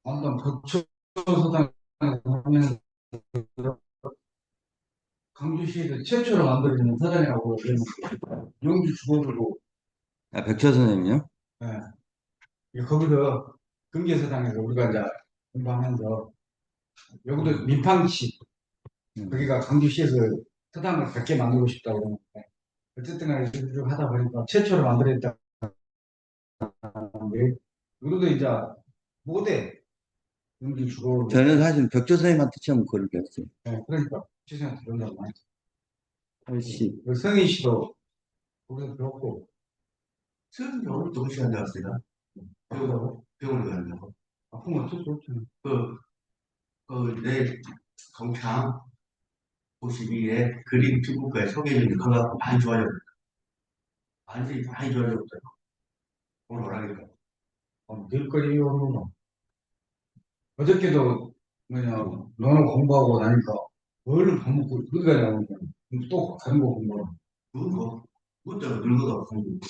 완전 벽초소당 하면서 강주시에서 최초로 만들어진 사당이라고 그러는 용주 주거들고, 아, 백철 선생님요? 거기서 금계사당에서 우리가 이제 공부하면서 여기도 민팡시 음. 거기가 강주시에서 사당을 100개 만들고 싶다고 그러는데 어쨌든 간에 쭉 하다 보니까 최초로 만들어졌다는 게 우리도 이제 모대 용주 주거로. 저는 사실 백철 선생님한테 처음 글을 배웠어요. 그러니까 최선을 다른다고 많이. 훨씬. 그 성인 씨도 거기서 배웠고. 수업이 오늘 두 시간 되었어요. 병원에 간다고. 아프면 어쩔 수 없잖아. 내일 동창 52에 그림 중국가에 소개해주는 거 갖고 많이 좋아졌어요. 많이 좋아졌어요. 오늘 오라니까. 늘거리 오는 거. 어저께도 뭐냐 너는 공부하고 나니까 얼른 밥 먹고 어디가 나오니까 또 다른 거 공부하고. 그거, 문자가 늙어도 공부도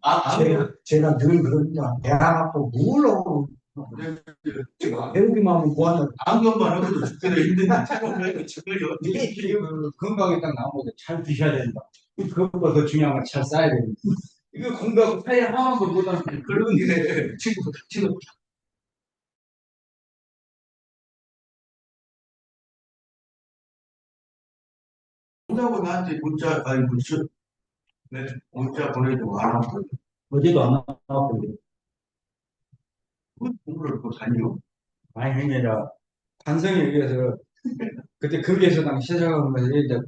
아, 제가 늘 그러니까 대학하고 뭘 지금 배우기만 하면 뭐하냐. 안경만 하고도 죽기도 힘든데 책을 책을요. 이게 건강에 딱 나오는데 잘 드셔야 된다. 그것보다 더 중요한 건 잘 써야 된다. 이거 공부하고 사이 하나도 못하는 그런 게 지금 본다고 나한테 문자 아니 문자 보내주고 안 하고 어제도 안 나왔고 공부를 또 다니요. 많이 행해라. 반성에 의해서 그때 거기에서당 시작하면서 이제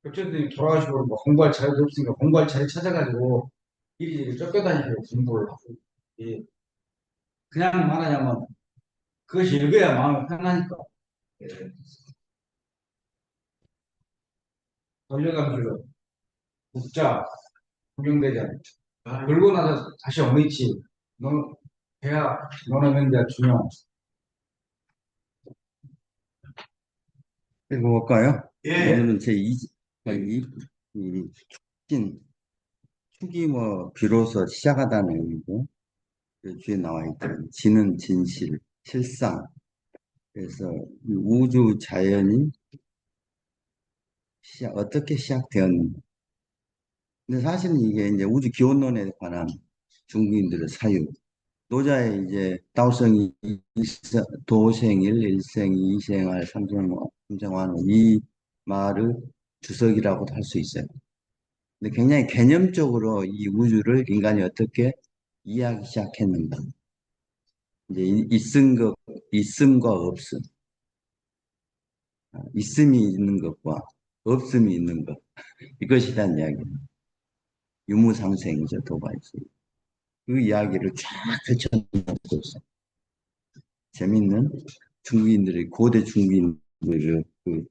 어쨌든 돌아가시고 뭐 공부할 자리도 없으니까 공부할 자리 찾아가지고 이리저리 쫓겨다니고 공부를 하고. 예. 그냥 말하자면 그것이 읽어야 마음이 편하니까. 예. 돌려가면서 국자 구경대장 그러고 나서 다시 어미치 너 대학 너는 이제 중요. 읽어볼까요? 예. 오늘은 이 축진, 축이 뭐, 비로소 시작하다는 의미고, 그 뒤에 나와 있던 진은 진실, 실상. 그래서 이 우주 자연이 어떻게 시작되었는가. 근데 사실은 이게 이제 우주 기원론에 관한 중국인들의 사유. 노자의 이제 다오성이 도생일, 일생이, 이생할, 삼생환, 이 말을 주석이라고도 할 수 있어요. 근데 굉장히 개념적으로 이 우주를 인간이 어떻게 이해하기 시작했는가. 이제 있음과 없음, 있음이 있는 것과 없음이 있는 것. 이것에 대한 이야기. 유무상생이죠, 도바이스. 그 이야기를 쫙 펼쳐놓고 있어요. 재밌는 고대 중국인들의 그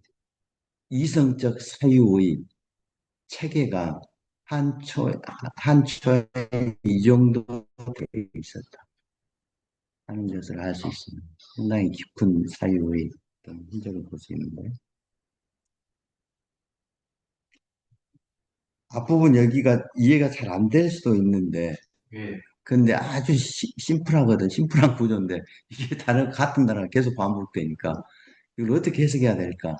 이성적 사유의 체계가 한 초에 이 정도 되어 있었다 하는 것을 알 수 있습니다. 상당히 깊은 사유의 어떤 흔적을 볼 수 있는데, 앞부분 여기가 이해가 잘 안 될 수도 있는데, 예. 근데 아주 심플하거든. 심플한 구조인데, 이게 같은 단어가 계속 반복되니까, 이걸 어떻게 해석해야 될까?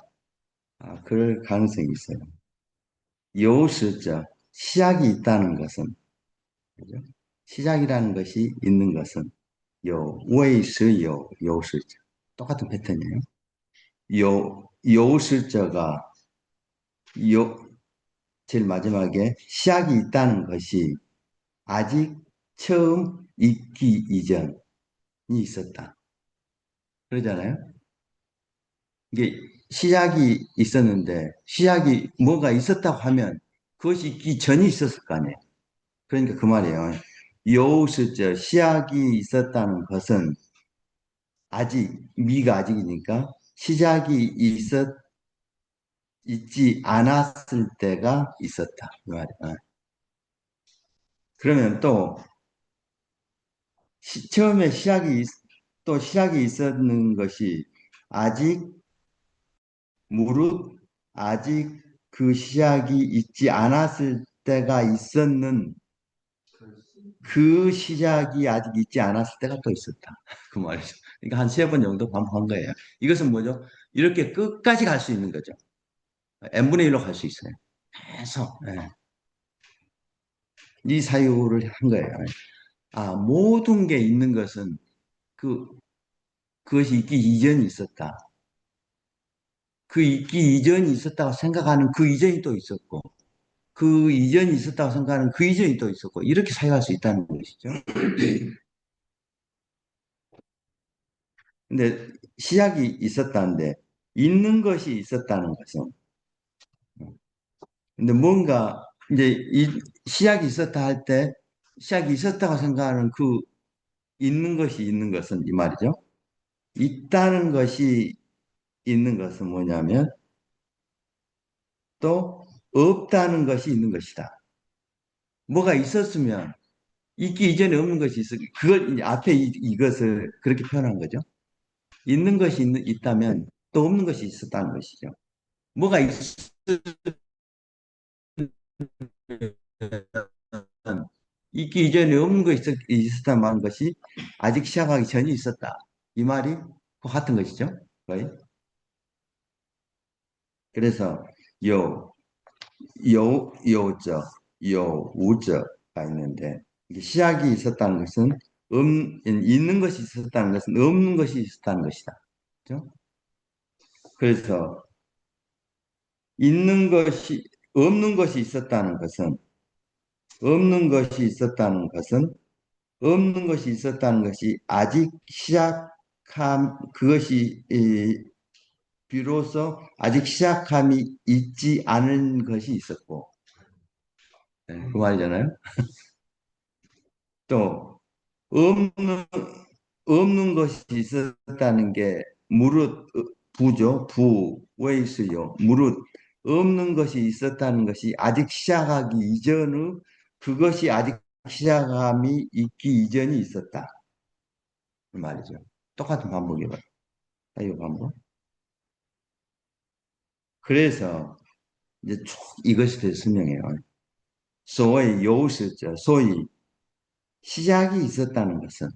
그럴 가능성이 있어요. 요시자, 시작이 있다는 것은, 그죠? 시작이라는 것이 있는 것은, 요시자. 똑같은 패턴이에요. 요시자가, 요, 제일 마지막에 시작이 있다는 것이 아직 처음 있기 이전이 있었다. 그러잖아요? 이게 시작이 있었는데, 시작이 뭐가 있었다고 하면 그것이 있기 전이 있었을 거 아니에요. 그러니까 그 말이에요. 여우스저 시작이 있었다는 것은 미가 아직이니까 시작이 있지 않았을 때가 있었다. 그 말이에요. 그러면 또 처음에 시작이 있었는 것이 아직 무릇 아직 그 시작이 있지 않았을 때가 있었는 그 시작이 아직 있지 않았을 때가 또 있었다. 그 말이죠. 그러니까 한 3번 정도 반복한 거예요. 이것은 뭐죠? 이렇게 끝까지 갈 수 있는 거죠. n분의 1로 갈 수 있어요. 계속. 예. 이 사유를 한 거예요. 아, 모든 게 있는 것은 그, 그것이 있기 이전이 있었다. 그 있기 이전이 있었다고 생각하는 그 이전이 또 있었고, 그 이전이 있었다고 생각하는 그 이전이 또 있었고, 이렇게 사용할 수 있다는 것이죠. 근데 시작이 있었다는데, 있는 것이 있었다는 것은, 근데 뭔가, 이제 이 시작이 있었다 할 때, 시작이 있었다고 생각하는 그 있는 것이 있는 것은 이 말이죠. 있다는 것이 있는 것은 뭐냐면, 또 없다는 것이 있는 것이다. 뭐가 있었으면 있기 이전에 없는 것이 있어. 그걸 이제 앞에 이것을 그렇게 표현한 거죠. 있는 것이 있다면 또 없는 것이 있었다는 것이죠. 뭐가 있기 이전에 없는 것이 있었다는 것이 아직 시작하기 전에 있었다. 이 말이 그 같은 것이죠. 거의. 그래서 요, 요저, 우저가 있는데 이게 시작이 있었다는 것은 있는 것이 있었다는 것은 없는 것이 있었다는 것이다. 그죠? 그래서 있는 것이 없는 것이 있었다는 것은 없는 것이 있었다는 것은 없는 것이 있었다는 것이 아직 시작함 그것이 비로소 아직 시작함이 있지 않은 것이 있었고 네, 그 말이잖아요. 또 없는 없는 것이 있었다는 게 무릇 부죠. 왜 있어요? 무릇 없는 것이 있었다는 것이 아직 시작하기 이전의 그것이 아직 시작함이 있기 이전이 있었다. 그 말이죠. 똑같은 반복이에요. 이 반복. 그래서 이제 쭉 이것에 대해서 설명해요. 소위 요스죠. 소위 시작이 있었다는 것은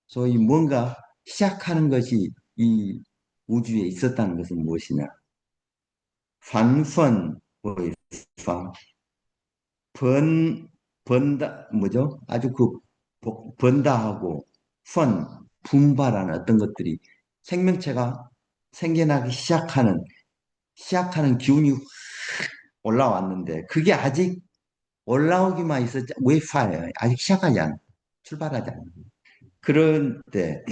소위 뭔가 시작하는 것이 이 우주에 있었다는 것은 무엇이냐? 환펀의 판, 번다, 뭐죠? 아주 번다 하고, 분발하는 어떤 것들이 생명체가 생겨나기 시작하는 기운이 확 올라왔는데, 그게 아직 올라오기만 있었지, 왜 파예요? 아직 시작하지 않아. 출발하지 않아. 그런데,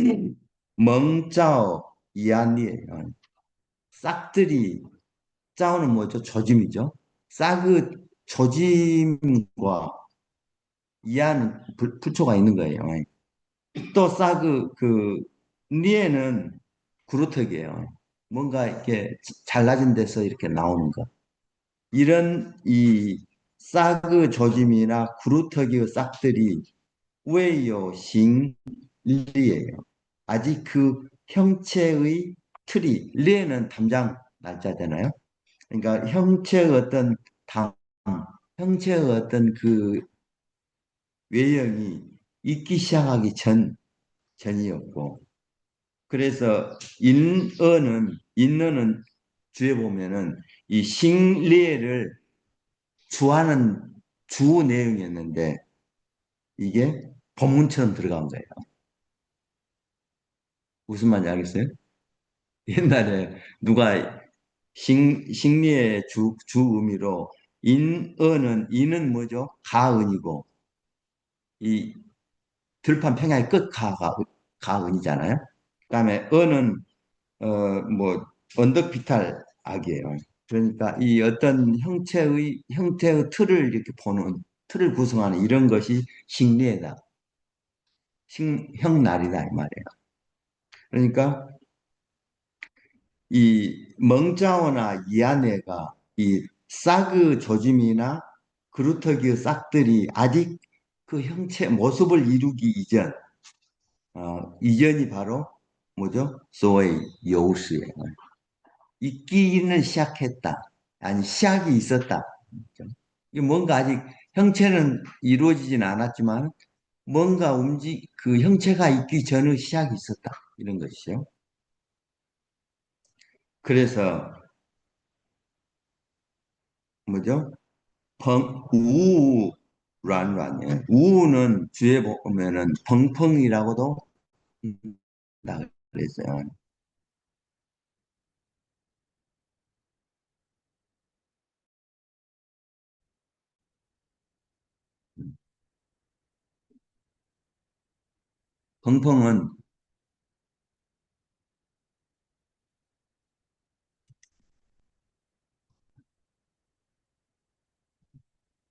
멍짜오 이안이에요. 싹들이 짜오는 뭐죠? 조짐이죠. 싹의 조짐과 이하는 부초가 있는 거예요. 또 싹의 니에는 그루터기예요. 뭔가 이렇게 잘라진 데서 이렇게 나오는 것. 이런 이 싹의 조짐이나 그루터기의 싹들이 우에요 싱리예요. 아직 그 형체의 틀이 리에는 담장 날짜잖아요. 그러니까 형체의 어떤 당, 형체의 어떤 그 외형이 있기 시작하기 전이었고, 그래서 인어는 주에 보면은 이 싱리에를 주하는 주 내용이었는데, 이게 본문처럼 들어간 거예요. 무슨 말인지 알겠어요? 옛날에 누가 식리의 주 의미로 인은 뭐죠? 가은이고 이 들판 평야의 끝 가은이잖아요. 그다음에 은은 뭐 언덕 비탈 악이에요. 그러니까 이 어떤 형태의 틀을 이렇게 보는 틀을 구성하는 이런 것이 식리이다. 형날이다 이 말이에요. 그러니까 이 멍자오나 이아네가 이 싹의 조짐이나 그루터기의 싹들이 아직 그 형체 모습을 이루기 이전이 바로 뭐죠? 소의 여우수예요. 있기는 시작했다. 아니 시작이 있었다. 이게 뭔가 아직 형체는 이루어지진 않았지만 뭔가 그 형체가 있기 전의 시작이 있었다. 이런 것이죠. 그래서 뭐죠? 우우란란이에요. 우우는 주에 보면은 펑펑이라고도 한다 그랬어요. 펑펑은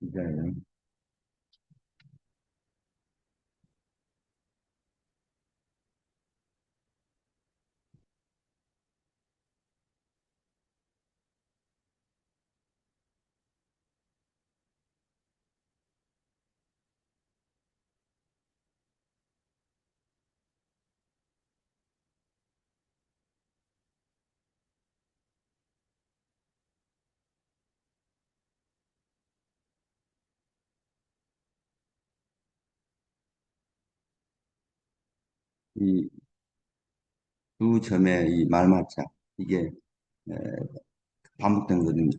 이제 이 두 점의 이 말마차 이게 에, 반복된 거거든요.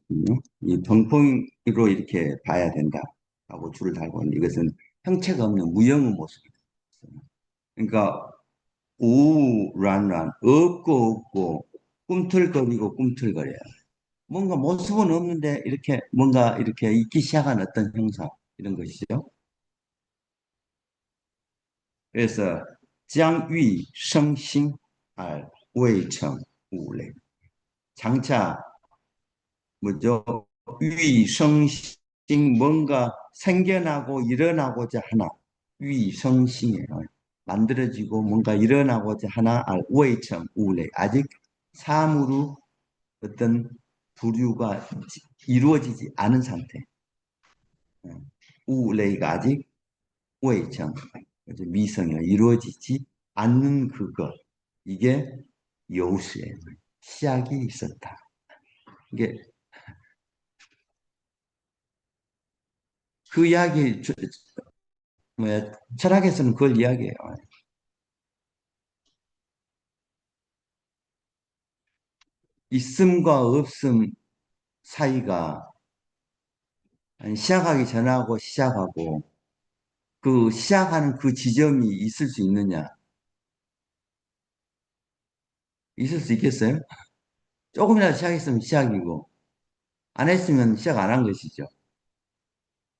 이 펑펑으로 이렇게 봐야 된다라고 줄을 달고 있는데 이것은 형체가 없는 무형의 모습이에요. 그러니까 우란란 없고 없고 꿈틀거리고 꿈틀거려요. 뭔가 모습은 없는데 이렇게 뭔가 이렇게 있기 시작한 어떤 형상 이런 것이죠. 그래서 장위 성신 알 외청 우래 장차 뭐죠? 위성신 뭔가 생겨나고 일어나고자 하나 위성신이에요. 만들어지고 뭔가 일어나고자 하나 알 외청 우래 아직 사물로 어떤 부류가 이루어지지 않은 상태. 우레이가 아직 외청 미성이 이루어지지 않는 그것 이게 여우수예요. 시작이 있었다. 이게 그 이야기 뭐야 철학에서는 그걸 이야기해요. 있음과 없음 사이가 시작하기 전하고 시작하고 그 시작하는 그 지점이 있을 수 있느냐? 있을 수 있겠어요? 조금이라도 시작했으면 시작이고 안 했으면 시작 안 한 것이죠.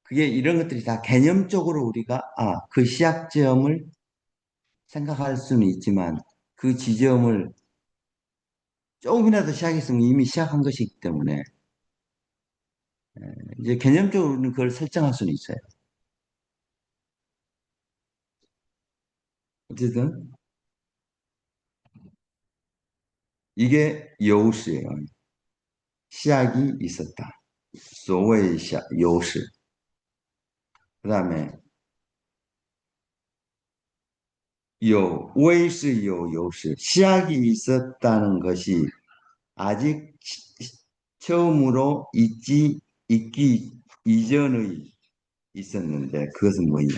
그게 이런 것들이 다 개념적으로 우리가 그 시작점을 생각할 수는 있지만 그 지점을 조금이라도 시작했으면 이미 시작한 것이기 때문에 이제 개념적으로는 그걸 설정할 수는 있어요. 어쨌든 이게 여우수예요. 시작이 있었다. 所谓여우수. 그 다음에 有为是有优势 시작이 있었다는 것이 아직 처음으로 있기 이전의 있었는데 그것은 뭐냐?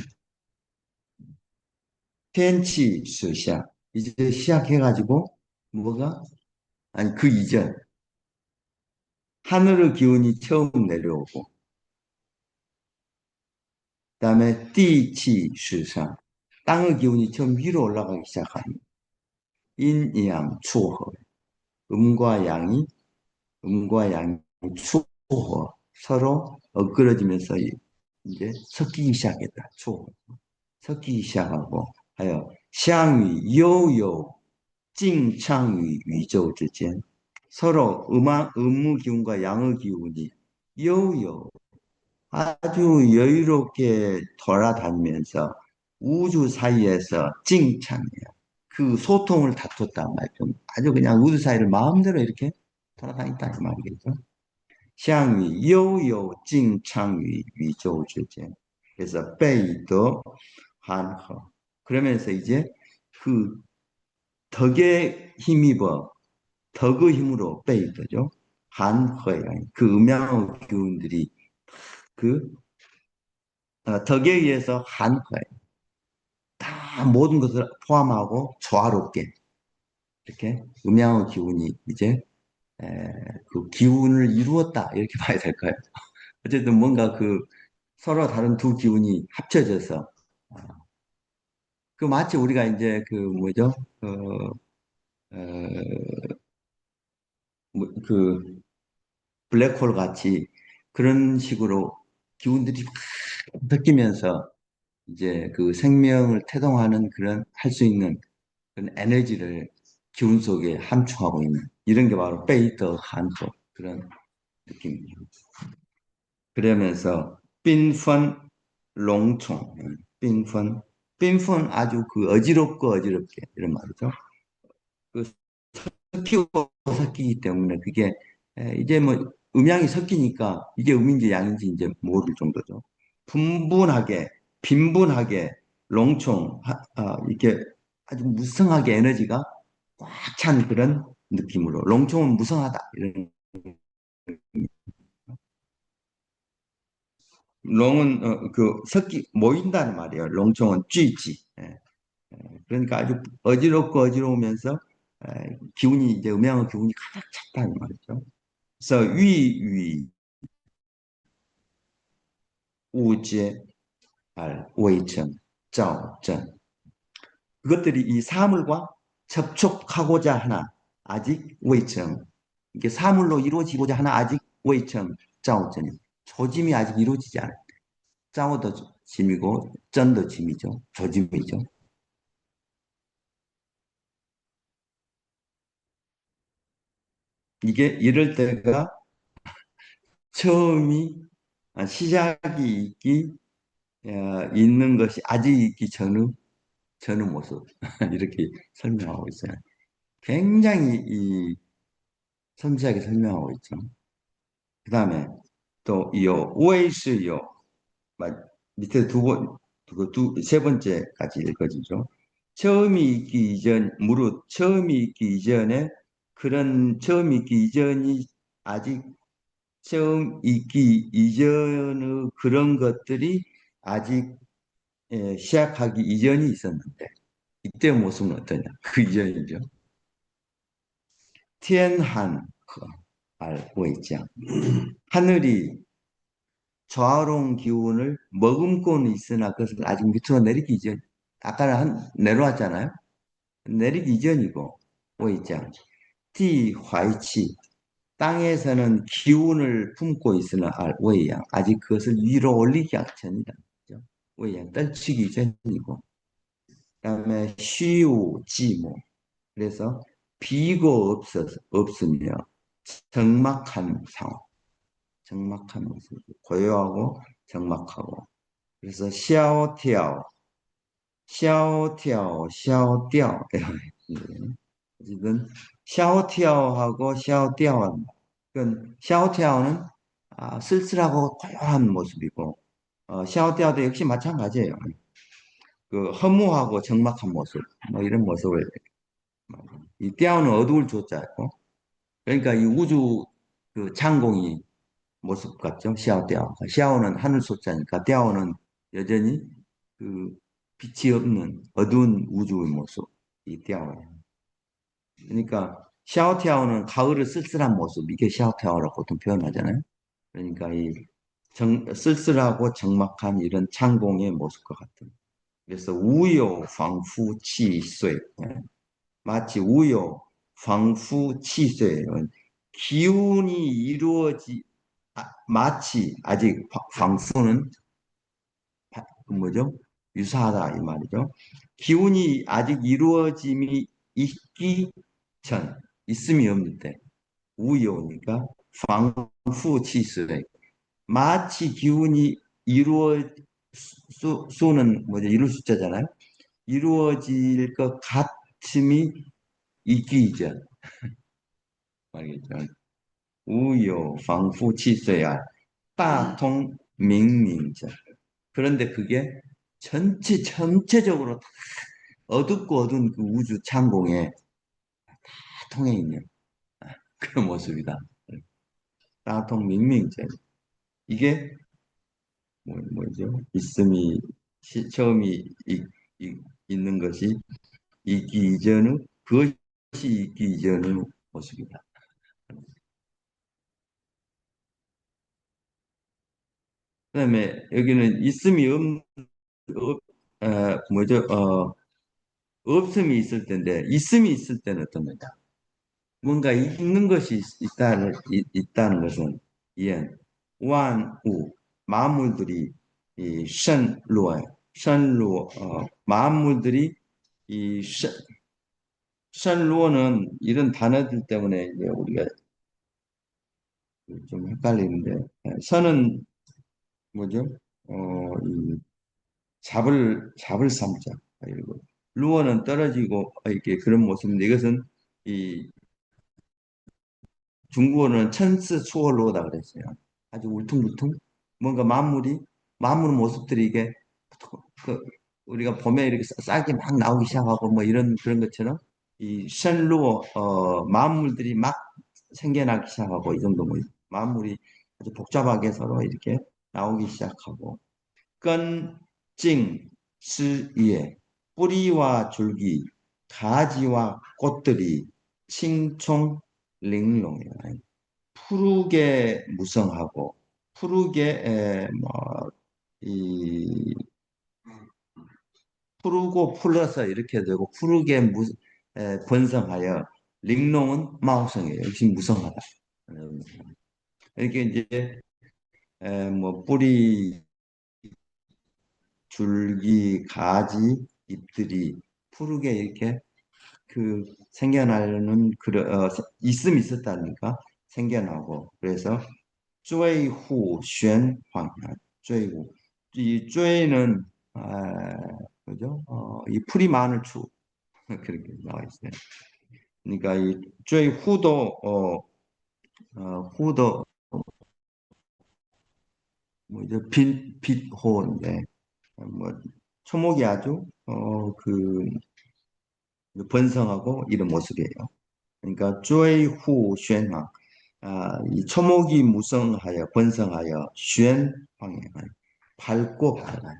텐치 스시작 이제 시작해가지고 뭐가 아니 그 이전 하늘의 기운이 처음 내려오고 그다음에 띠치 스상 땅의 기운이 처음 위로 올라가기 시작합니다. 인양 추호 음과 양이 추호 서로 엇그러지면서 이제 섞이기 시작했다. 추호 섞이기 시작하고 하여 샹위 요요 찡창위 위조之间 서로 음의 기운과 양의 기운이 요요 아주 여유롭게 돌아다니면서 우주 사이에서 찡창이야. 그 소통을 다퉜단 말이죠. 아주 그냥 우주 사이를 마음대로 이렇게 돌아다닌다 이 말이겠죠. 相与悠有静昌于宇宙之间. 그래서 背德한허. 그러면서 이제 그 덕에 힘입어 덕의 힘으로 빼이더죠. 한허야. 그 음양의 기운들이 그 덕에 의해서 한 거예요. 다 모든 것을 포함하고 조화롭게 이렇게 음양의 기운이 이제 그 기운을 이루었다 이렇게 봐야 될까요? 어쨌든 뭔가 그 서로 다른 두 기운이 합쳐져서 어, 그 마치 우리가 이제 그 뭐죠? 그 블랙홀 같이 그런 식으로 기운들이 막 섞이면서 이제 그 생명을 태동하는 그런 할 수 있는 그런 에너지를 기운 속에 함축하고 있는 이런 게 바로 페이터 한토 그런 느낌이에요. 그러면서 빈펀 롱총 빈펀 아주 그 어지럽고 어지럽게 이런 말이죠. 그 섞이고 섞이기 때문에 그게 이제 뭐 음양이 섞이니까 이게 음인지 양인지 이제 모를 정도죠. 분분하게 빈분하게 롱총 이렇게 아주 무성하게 에너지가 꽉 찬 그런 느낌으로 롱총은 무성하다 이런 롱은 그 섞이 모인다는 말이에요. 롱총은 쥐지. 그러니까 아주 어지럽고 어지러우면서 기운이 이제 음양의 기운이 가득 찼다는 말이죠. 그래서 위, 우제, 알, 웨이천, 쩌, 전 그것들이 이 사물과 접촉하고자 하나 아직 웨이청 이게 사물로 이루어지고자 하나 아직 웨이청, 짜오전 조짐이 아직 이루어지지 않아요. 짜오도 짐이고 쩐도 짐이죠. 조짐이죠. 이게 이럴 때가 처음이 시작이 있는 것이 아직 있기 전의 모습 이렇게 설명하고 있어요. 굉장히 섬세하게 설명하고 있죠. 그 다음에 또 이요 오에이스요 밑에 세 번째까지 읽어지죠. 처음이 있기 이전 무릇 처음이 있기 이전에 그런 처음이 있기 이전이 아직 처음 있기 이전의 그런 것들이 아직 시작하기 이전이 있었는데 이때 모습은 어떠냐? 그 이전이죠. 티엔한 알고 있죠. 하늘이 좌우롱 기운을 머금고는 있으나 그것을 아직 밑으로 내리기 이전. 아까는 내려왔잖아요. 내리기 이전이고 오이장 티 화이치 땅에서는 기운을 품고 있으나 웨이양 아직 그것을 위로 올리기 전이다. 웨이양 떨치기 전이고 그다음에 쉬우 지모 그래서 비고 없으며 적막한 상황 적막한 모습 고요하고 적막하고 그래서 샤오티아오 어쨌든 샤오티아오하고 샤오티아오 그건 샤오티아오는 쓸쓸하고 고요한 모습이고 샤오티아오도 역시 마찬가지예요. 그 허무하고 적막한 모습 뭐 이런 모습을 이 띠아오는 어두울 조자고 그러니까 이 우주 그 창공이 모습 같죠. 샤오띠아오 샤오는 하늘 숫자니까 띠아오는 여전히 그 빛이 없는 어두운 우주의 모습 이 띠아오예요. 그러니까 샤오티아오는 가을의 쓸쓸한 모습 이게 샤오티아오라고 보통 표현하잖아요. 그러니까 이 쓸쓸하고 적막한 이런 창공의 모습과 같은. 그래서 우요 황후 치쇠 마치 우요 황후 치쇠 기운이 마치 아직 황후는 그 뭐죠? 유사하다 이 말이죠. 기운이 아직 이루어짐이 있기 전 있음이 없는데 우요니까 방후치스래 마치 기운이 수는 뭐죠? 이룰 숫자잖아요. 이루어질 것 같음이 있기 이전 말이겠죠. 우요 방후치스야 따통 명명전 그런데 그게 전체적으로 다 어둡고 어두운 그 우주 창공에 다 통해 있는 그런 모습이다. 따통 명명전 이게 뭐죠? 있음이 처음이 있는 것이 있기 이전의 그것이 있기 이전의 모습이다. 그다음에 여기는 있음이 뭐죠? 없음이 있을 때인데 있음이 있을 때는 어떤 거냐? 뭔가 있는 것이 있다는 것은 예, 완우 만물들이 이 션루어 만물들이 이 션루어는 이런 단어들 때문에 이제 우리가 좀 헷갈리는데 선은 뭐죠? 이 잡을 삼자 이러고 루어는 떨어지고 이렇게 그런 모습인데 이것은 이 중국어는 천스 추월로다 그랬어요. 아주 울퉁불퉁 뭔가 만물 모습들이 이게 그 우리가 봄에 이렇게 싹이 막 나오기 시작하고 뭐 이런 그런 것처럼 이 션루어 만물들이 막 생겨나기 시작하고 이 정도 뭐 만물이 아주 복잡하게 서로 이렇게 나오기 시작하고 끈찡 스예 뿌리와 줄기 가지와 꽃들이 칭총 링롱이야. 푸르게 무성하고 푸르게 이 푸르고 풀러서 이렇게 되고 푸르게 번성하여 링롱은 마우성이에요. 역시 무성하다. 이렇게 이제 뭐 뿌리, 줄기, 가지, 잎들이 푸르게 이렇게 그 생겨나는 있음 있었다니까 생겨나고 그래서 追후旋황追후 이追는 뭐죠? 이 풀이 많을 추 그렇게 나와 있어요. 그러니까 이追후도 후도 뭐죠? 빛호인데 뭐 초목이 아주 번성하고 이런 모습이에요. 그러니까 追후旋황 이 초목이 무성하여 번성하여 旋황에 밝고 밝아요.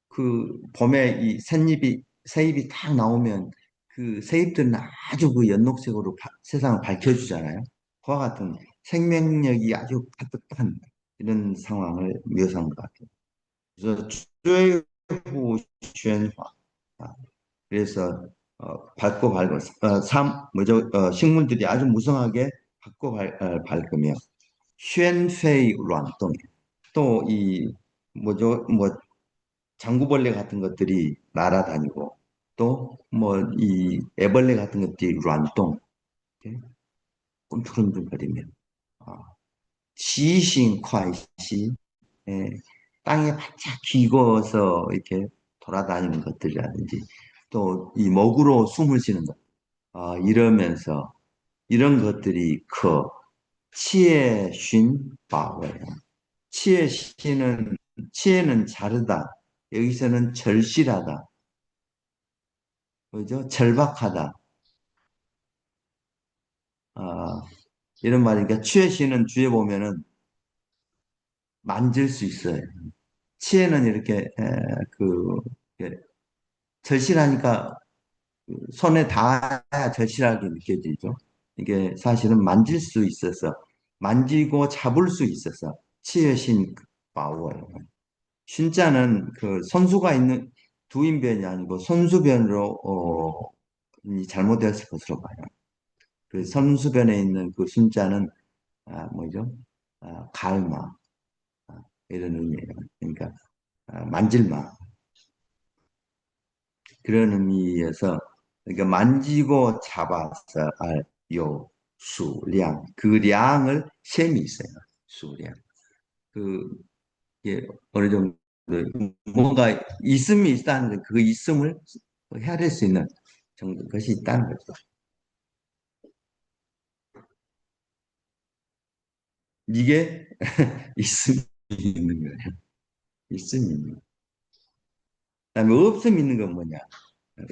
그 봄에 이 새잎이 딱 나오면 그 새잎들은 아주 그 연녹색으로 세상을 밝혀주잖아요. 그와 같은 생명력이 아주 가득한 이런 상황을 묘사한 것 같아요. 그래서 追후旋황 그래서 밝고 밝은 뭐죠? 식물들이 아주 무성하게 밝고 밝으며 쉔페이 란동 또이 뭐죠? 뭐 장구벌레 같은 것들이 날아다니고 또 뭐 이 애벌레 같은 것들이 란동 꿈틀꿈틀거리며 시신 콰이시 예, 땅에 바짝 기거서 이렇게 돌아다니는 것들이라든지 또 이 먹으로 숨을 쉬는 것 이러면서 이런 것들이 치에 쉰 바워요. 치에 신은 치에는 자르다. 여기서는 절실하다. 그죠? 절박하다. 아, 이런 말이니까 치에 신은 주에 보면은 만질 수 있어요. 치에는 이렇게 이렇게 절실하니까 손에 닿아야 절실하게 느껴지죠. 이게 사실은 만질 수 있어서 만지고 잡을 수 있어서 치여신 바워요. 신자는 그 손수가 있는 두인변이 아니고 손수변으로 이 잘못되었을 것으로 봐요. 그 손수변에 있는 그 신자는 뭐죠? 갈마 이런 의미예요. 그러니까 만질마 그런 의미에서 그러니까 만지고 잡아서 요 수량 그 량을 셈이 있어요. 수량 그 이게 어느 정도 뭔가 있음이 있다는 그 있음을 헤아릴 수 있는 정도 것이 있다는 거죠. 이게 있음이 있는 거예요. 있음이 있는 거. 그다음에 없음이 있는 건 뭐냐?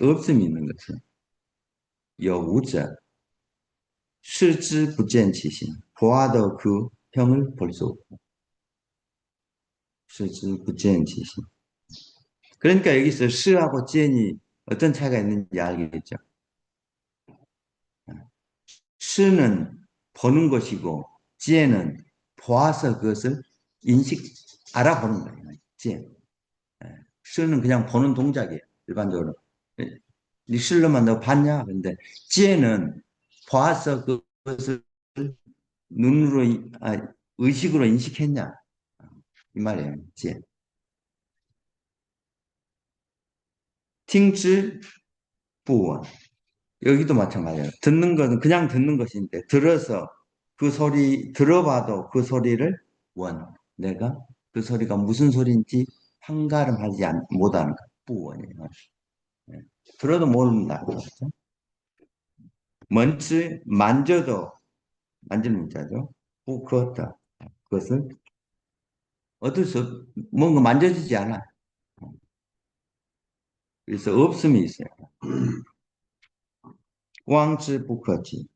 없음이 있는 것은 여우자 실知不见其心보아도 그 형을 볼 수 없고 스즈 부젠 지시. 그러니까 여기서 스하고 젠이 어떤 차이가 있는지 알겠죠? 스는 보는 것이고 젠은 보아서 그것을 알아보는 거예요. 젠. 스는 그냥 보는 동작이에요. 일반적으로. 니 실로만 너 봤냐? 근데 젠은 보아서 그것을 눈으로 의식으로 인식했냐? 이 말이에요. 젠. 팅즈 부원. 여기도 마찬가지예요. 듣는 것은 그냥 듣는 것인데 들어서 그 소리 들어봐도 그 소리를 내가 그 소리가 무슨 소리인지 판가름하지 못하는 것 부원이에요. 예. 들어도 모른다. 그렇죠? 먼지 만져도 만지는 문자죠. 그었다. 그것을 어쩔 수 뭔가 만져지지 않아. 그래서 없음이 있어요. 왕지 부커지.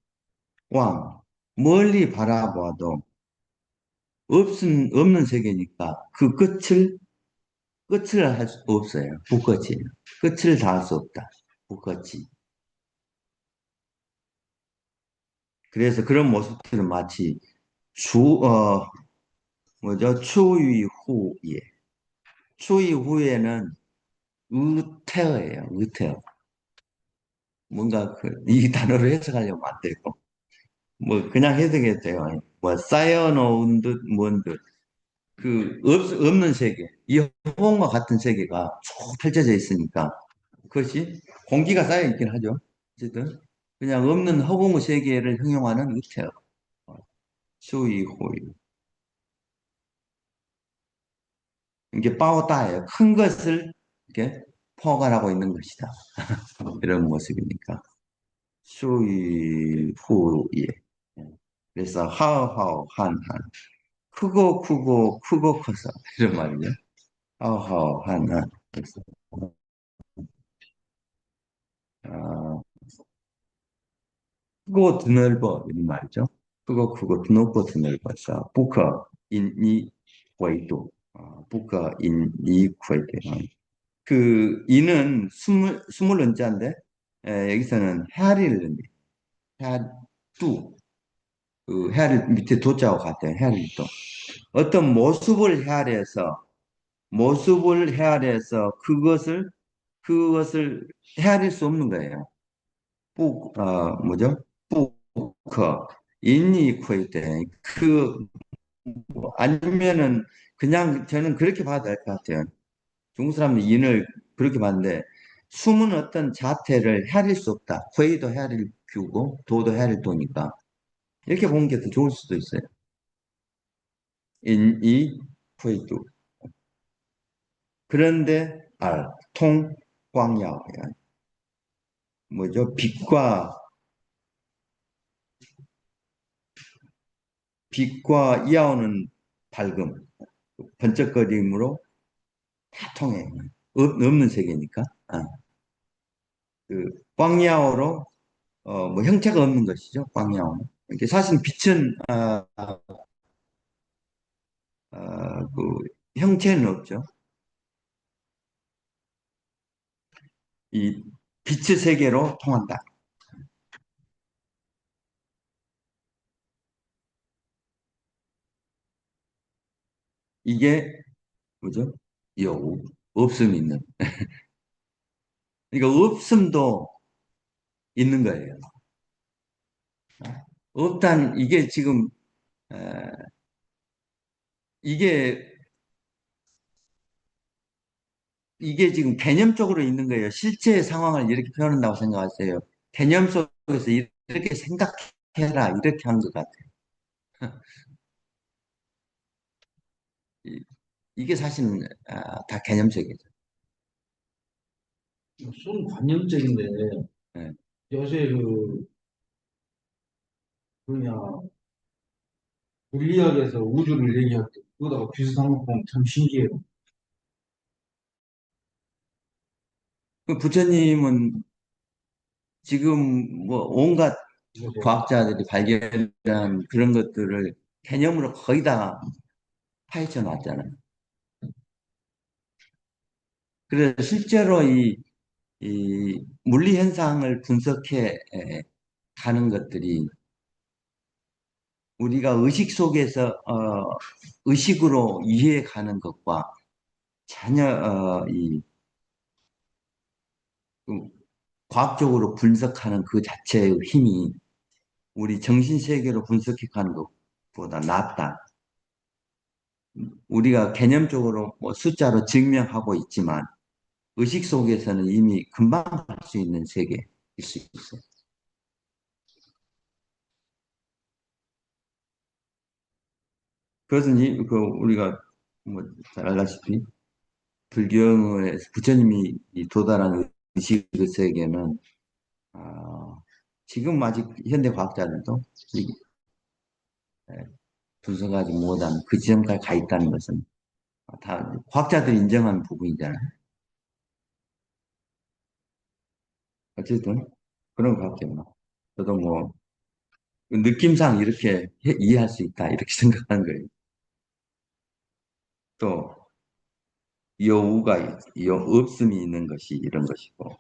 왕 멀리 바라봐도 없는 세계니까 그 끝을 할 수 없어요. 북끝이. 끝을 닿을 수 없다. 북끝이. 그래서 그런 모습들은 마치 뭐죠? 추위 후예. 추위 후에는 의태어예요. 의태어. 뭔가 이 단어로 해석하려면 안 되고. 뭐, 그냥 해석해도 돼요. 뭐, 쌓여놓은 듯, 뭔 듯. 없는 세계. 이 허공과 같은 세계가 쭉 펼쳐져 있으니까. 그것이 공기가 쌓여 있긴 하죠. 어쨌든 그냥 없는 허공 세계를 형용하는 의태어. 수위 호유. 이게 빠오따예요. 큰 것을 이렇게 포괄하고 있는 것이다. 이런 모습이니까. 수위 후예. 그래서 하오하오 한한. 크고 커서 이런 말이죠. 하오하오 한한. 그래서 어, 크고 드넓어 이런 말이죠. 크고 드높고 드넓어서 부커 인이 궤도 부커 인이 궤도 그 이는 스물 은자인데 여기서는 헤아리를 넣는 헤아뚜 그 헤아리 밑에 도자하고 같아요. 헤아리도 어떤 모습을 헤아려서 그것을 헤아릴 수 없는 거예요. 뭐죠? 부커 인이 궤대 아니면은 그냥 저는 그렇게 봐도 될 것 같아요. 중국 사람은 인을 그렇게 봤는데 숨은 어떤 자태를 헤아릴 수 없다. 회의도 헤아릴 규고 도도 헤아릴 도니까 이렇게 보는 게 더 좋을 수도 있어요. 인이 회의도 그런데 통광야 뭐죠? 빛과 이하오는 밝음 번쩍거림으로 다 통해. 없는 세계니까. 광야오로 뭐 형체가 없는 것이죠. 광야오는. 이게 사실 빛은 그 형체는 없죠. 이 빛의 세계로 통한다. 이게 뭐죠? 여우, 없음이 있는. 그러니까 없음도 있는 거예요. 없단 이게 지금 에, 이게 이게 지금 개념적으로 있는 거예요. 실제 상황을 이렇게 표현한다고 생각하세요. 개념 속에서 이렇게 생각해라 이렇게 한 것 같아요. 이게 사실은 다 개념적이죠. 순관념적인데 예. 요새 뭐냐 물리학에서 우주를 얘기할 때 그거다가 비슷한 거 보면 참 신기해요. 그 부처님은 지금 뭐 온갖 그래서 과학자들이 발견한 그런 것들을 개념으로 거의 다 파헤쳐 놨잖아요. 그래서 실제로 이 물리 현상을 분석해 가는 것들이 우리가 의식 속에서 의식으로 이해해 가는 것과 전혀 그 과학적으로 분석하는 그 자체의 힘이 우리 정신 세계로 분석해 가는 것보다 낫다. 우리가 개념적으로 뭐 숫자로 증명하고 있지만 의식 속에서는 이미 금방 할 수 있는 세계일 수 있어요. 그것은 우리가 뭐 잘 알다시피 불경의 부처님이 도달한 의식의 세계는 지금 아직 현대 과학자들도 분석하지 못한 그 지점까지 가 있다는 것은 다 과학자들이 인정하는 부분이잖아요. 어쨌든 그런 것 같아요. 저도 뭐 느낌상 이렇게 이해할 수 있다 이렇게 생각하는 거예요. 또有없음이 있는 것이 이런 것이고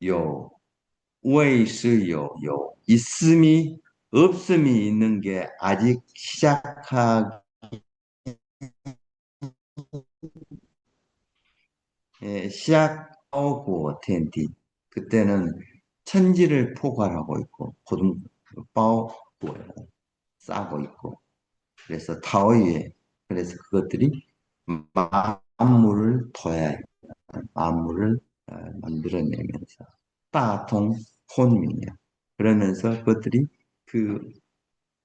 요 왜是有 있음이 없음이 있는 게 아직 시작하고 텐디 그때는 천지를 포괄하고 있고 고등 바오고에 싸고 있고 그래서 타오에 그래서 그것들이 만물을 둬야 만물을 만들어내면서 따통 혼미냐 그러면서 그것들이 그,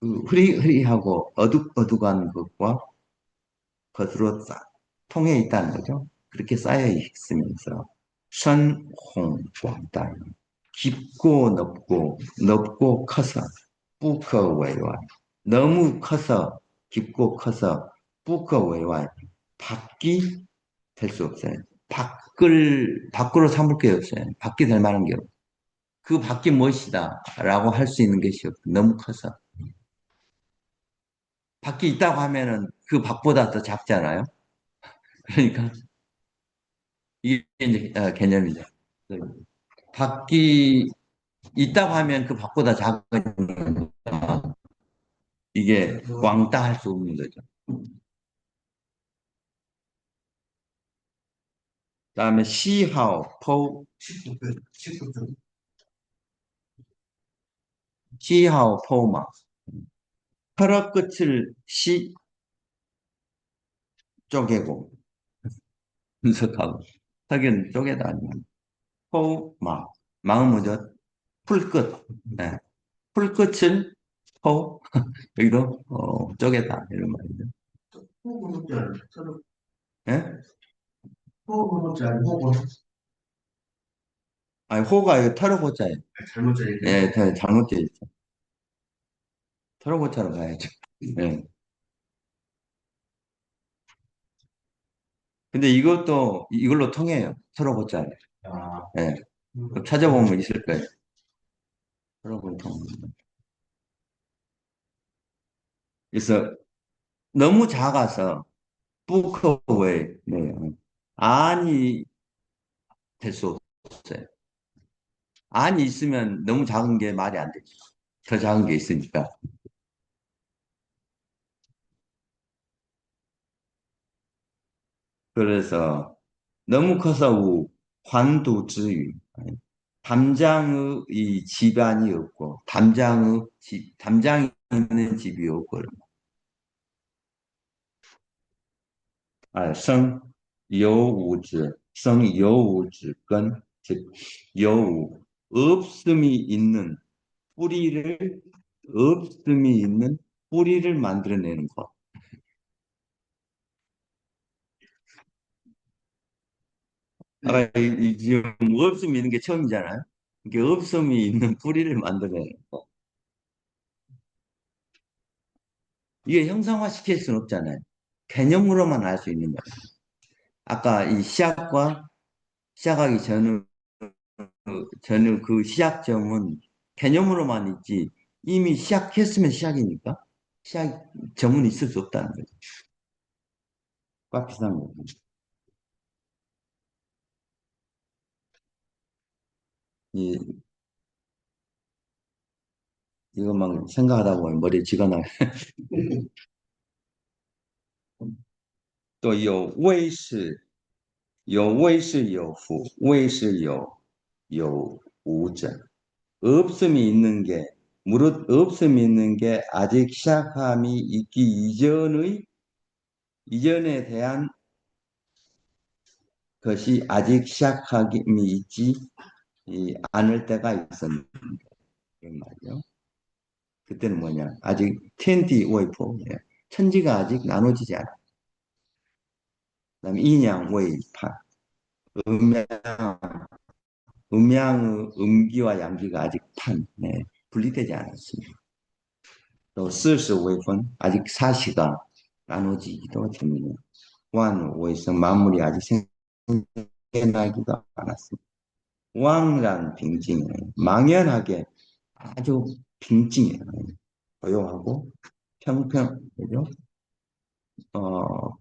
그 흐리흐리하고 어둑어둑한 것과 겉으로 싹 통해 있다는 거죠. 그렇게 쌓여 있으면서 선홍광단 깊고 넓고 커서 뿌커웨이와 너무 커서 깊고 커서 뿌커웨이와 밖이 될 수 없어요. 밖으로 삼을 게 없어요. 밖이 될 만한 게 없어요. 그 밖이 무엇이다 라고 할 수 있는 것이 없어요. 너무 커서. 밖이 있다고 하면은 그 밖보다 더 작잖아요. 그러니까 이게 이제 개념이죠. 밖이 있다고 하면 그 밖보다 작으니까 이게 왕따 할 수 없는 거죠. 그다음에 시하오, 포, 19분. 시하오, 포마. 털어 끝을 시 쪼개고 분석하고 턱은 쪼개다 아니면 포마. 마음 뭐죠? 풀끝. 네. 풀끝을 포 여기도 쪼개다 이런 말이죠. 호흡은 잘, 예? 호흡은 잘, 호흡은 아니 호가 이거 털어고자예요. 잘못 잘 얘기해. 예, 잘못 되어 있죠. 털어고자로 가야죠. 예. 근데 이것도 이걸로 통해요. 털어고자. 아, 예. 찾아보면 있을 거예요. 털어고자. 그래서 너무 작아서 부커웨이 네. 안이 될 수 없어요. 안이 있으면 너무 작은 게 말이 안 되죠. 더 작은 게 있으니까. 그래서 너무 커서 환두지유 담장의 이 집안이 없고 담장이 있는 집이 없고生有无之根즉有无 뿌리를 없음이 있는 뿌리를 만들어내는 것. 아까 지금 없음이 있는 게 처음이잖아요. 이게 없음이 있는 뿌리를 만들어내는 것. 이게 형상화 시킬 수는 없잖아요. 개념으로만 알 수 있는 거예요. 아까 이 시작하기 전의 그 시작점은 개념으로만 있지 이미 시작했으면 시작이니까 시작점은 있을 수 없다는 거죠. 꽉 비슷한 거죠. 이, 이것만 생각하다 보면 머리에 쥐가 나요. 또有为是有夫，为是有无者。 없음이 있는 게, 무릇 없음이 있는 게 아직 시작함이 있기 이전에 대한 것이 아직 시작함이 있지 않을 때가 있었는데, 그런 말이요. 그때는 뭐냐? 아직 텐디 웨이포, 천지가 아직 나눠지지 않아. 그다음에 인양 웨이파, 음양, 음기와 양기가 아직 분리되지 않았습니다. 또 스스 웨이폰, 아직 사시가 나눠지기도 됩니다. 완 웨이성 만물이 아직 생겨나기도 않았습니다. 왕란 빙징, 망연하게 아주 빙징해요. 고요하고 평평, 그죠? 어,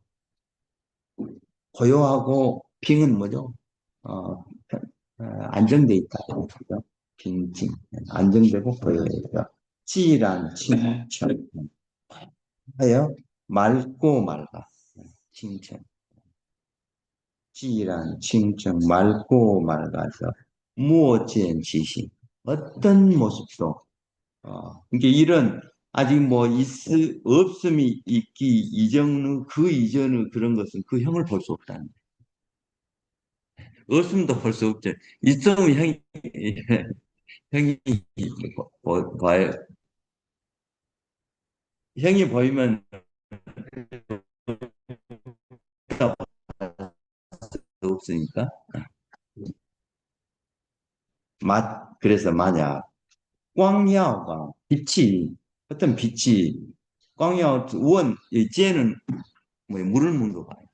고요하고 빙은 뭐죠? 어, 안정돼 있다. 그죠? 빙징, 안정되고 고요해요. 찌란, 칭천, 하여 맑고 맑아. 칭천. 찌란, 칭천, 맑고 맑아서 무엇진 지시. 어떤 모습도 그러니까 이런 아직 뭐 없음이 있기 이전의 그 이전의 그런 것은 그 형을 볼 수 없다는 거예요. 없음도 볼 수 없죠. 있으면 형이 봐요. 형이 보이면 없으니까 그래서 만약 광야가 빛이 어떤 빛이 광야 쟤는 뭐 물을 묻는 봐요.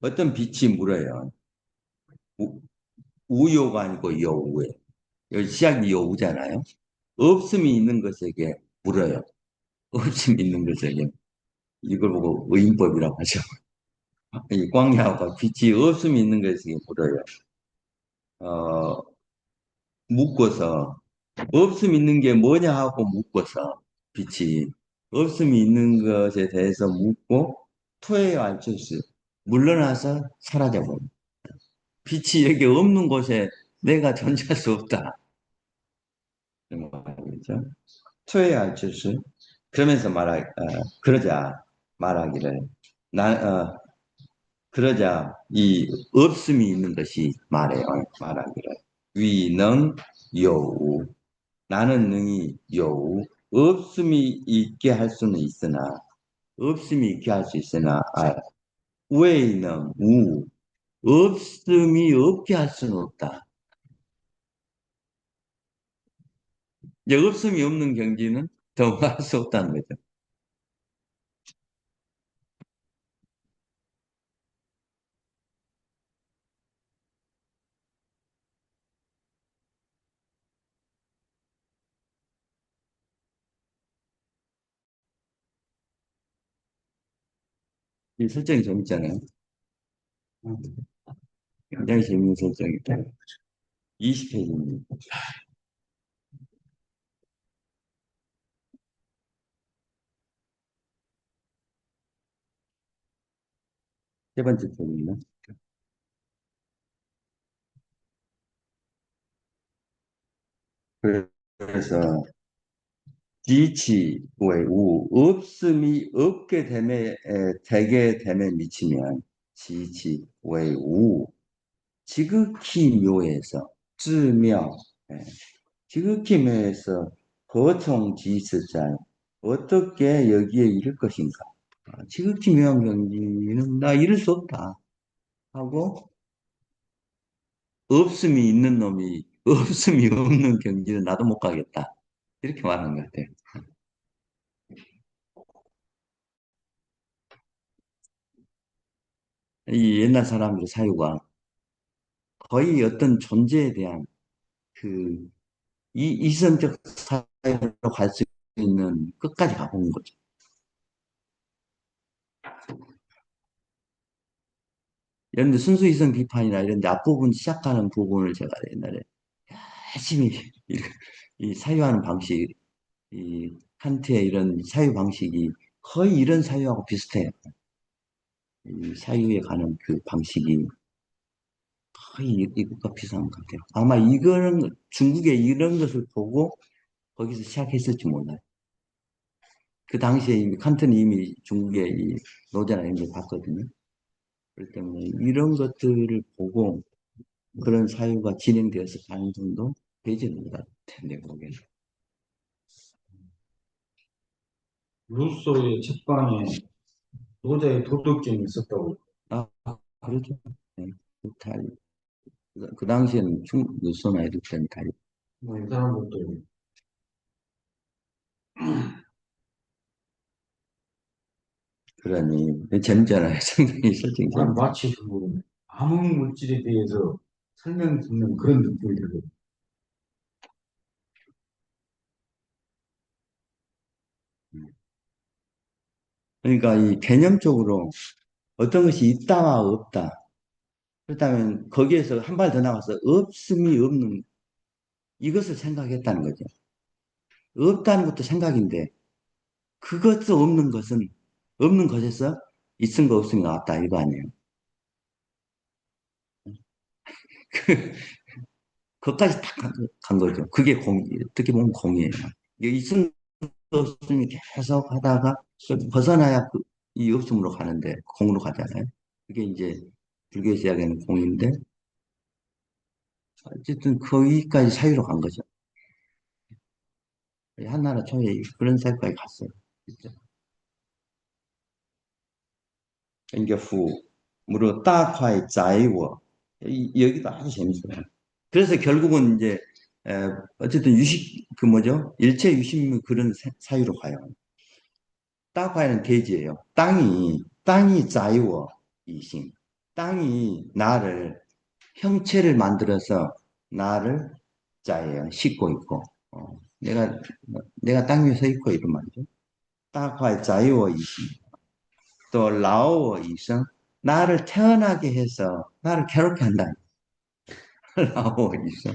어떤 빛이 물어요. 우요가 아니고 여우예요. 여기 시작이 여우잖아요. 없음이 있는 것에게 물어요. 없음이 있는 것에게. 이걸 보고 의인법이라고 하죠. 이 광야와 빛이 없음이 있는 것에게 물어요. 어, 묶어서 없음 있는 게 뭐냐 하고 묶어서 빛이 없음이 있는 것에 대해서 묻고 토해야 알 것을 물러나서 사라져버려. 빛이 여기 없는 곳에 내가 존재할 수 없다. 그런 말이죠. 토해야 할 것을 그러면서 그러자 말하기를 그러자 이 없음이 있는 것이 말해요. 말하기를 위능 여우 나는 능히 여우 없음이 있게 할 수는 있으나 없음이 있게 할 수 있으나 외는 우 없음이 없게 할 수는 없다. 이제 없음이 없는 경지는 더 할 수 없다는 거죠. 이 설정이 재밌잖아요. 굉장히 재밌는 설정이다. 20페이지입니다. 세 번째 편입니다. 그래서 지치 외우 없음이 없게 됨에 되게 됨에 미치면 지치 외우 지극히 묘해서 쯔명 지극히 묘해서 거총지스자 어떻게 여기에 이를 것인가 지극히 묘한 경지는 나 이룰 수 없다 하고 없음이 있는 놈이 없음이 없는 경지는 나도 못 가겠다 이렇게 말하는 것 같아요. 이 옛날 사람들의 사유가 거의 어떤 존재에 대한 그 이성적 사유로 갈 수 있는 끝까지 가본 거죠. 예를 들어 순수이성 비판이나 이런 데 앞부분 시작하는 부분을 제가 옛날에 열심히 이 사유하는 방식, 이 칸트의 이런 사유 방식이 거의 이런 사유하고 비슷해요. 이 사유에 가는 그 방식이 거의 이것과 비슷한 것 같아요. 아마 이거는 중국에 이런 것을 보고 거기서 시작했을지 몰라요. 그 당시에 이미 칸트는 이미 중국의 이 노제나 이런 걸 봤거든요. 그렇기 때문에 이런 것들을 보고 그런 사유가 진행되어서 가는 정도 되지는 것 같아요. 내 보기에는. 루소의 책방에 노자의 도덕경이 있었다고. 아, 그렇죠. 네. 다, 그 당시에는 루소나 이럴 때는 다, 뭐, 이 사람들도 그러니, 재밌잖아요. 상당히 설정이 재밌죠. 마치 그 암흑 물질에 대해서 설명 듣는 그런 느낌이 들고. 그러니까 이 개념적으로 어떤 것이 있다와 없다. 그렇다면 거기에서 한 발 더 나가서 없음이 없는 이것을 생각했다는 거죠. 없다는 것도 생각인데 그것도 없는 것은 없는 것에서 있은 거 없음이 나왔다 이거 아니에요. 그것까지 딱 간 거죠. 그게 공, 어떻게 보면 공이에요. 이게 있음 없음이 계속 하다가 벗어나야 이 없음으로 가는데 공으로 가잖아요. 그게 이제 불교의 시작에는 공인데 어쨌든 거기까지 사유로 간 거죠. 한나라 초에 그런 사유까지 갔어요. 진짜. 그러니까 무로 따콰이 짜이워 여기도 아주 재밌어요. 그래서 결국은 이제 어쨌든 유식 그 뭐죠? 일체 유식 그런 사유로 가요. 따콰이는 대지예요. 땅이 짜이워 이심. 땅이 나를 형체를 만들어서 나를 짜예요. 싣고 있고. 내가 땅 위에 서 있고 이런 말이죠. 따콰이 짜이워 이심. 또 라오어 이성 나를 태어나게 해서 나를 괴롭게 한다. 라오어 이성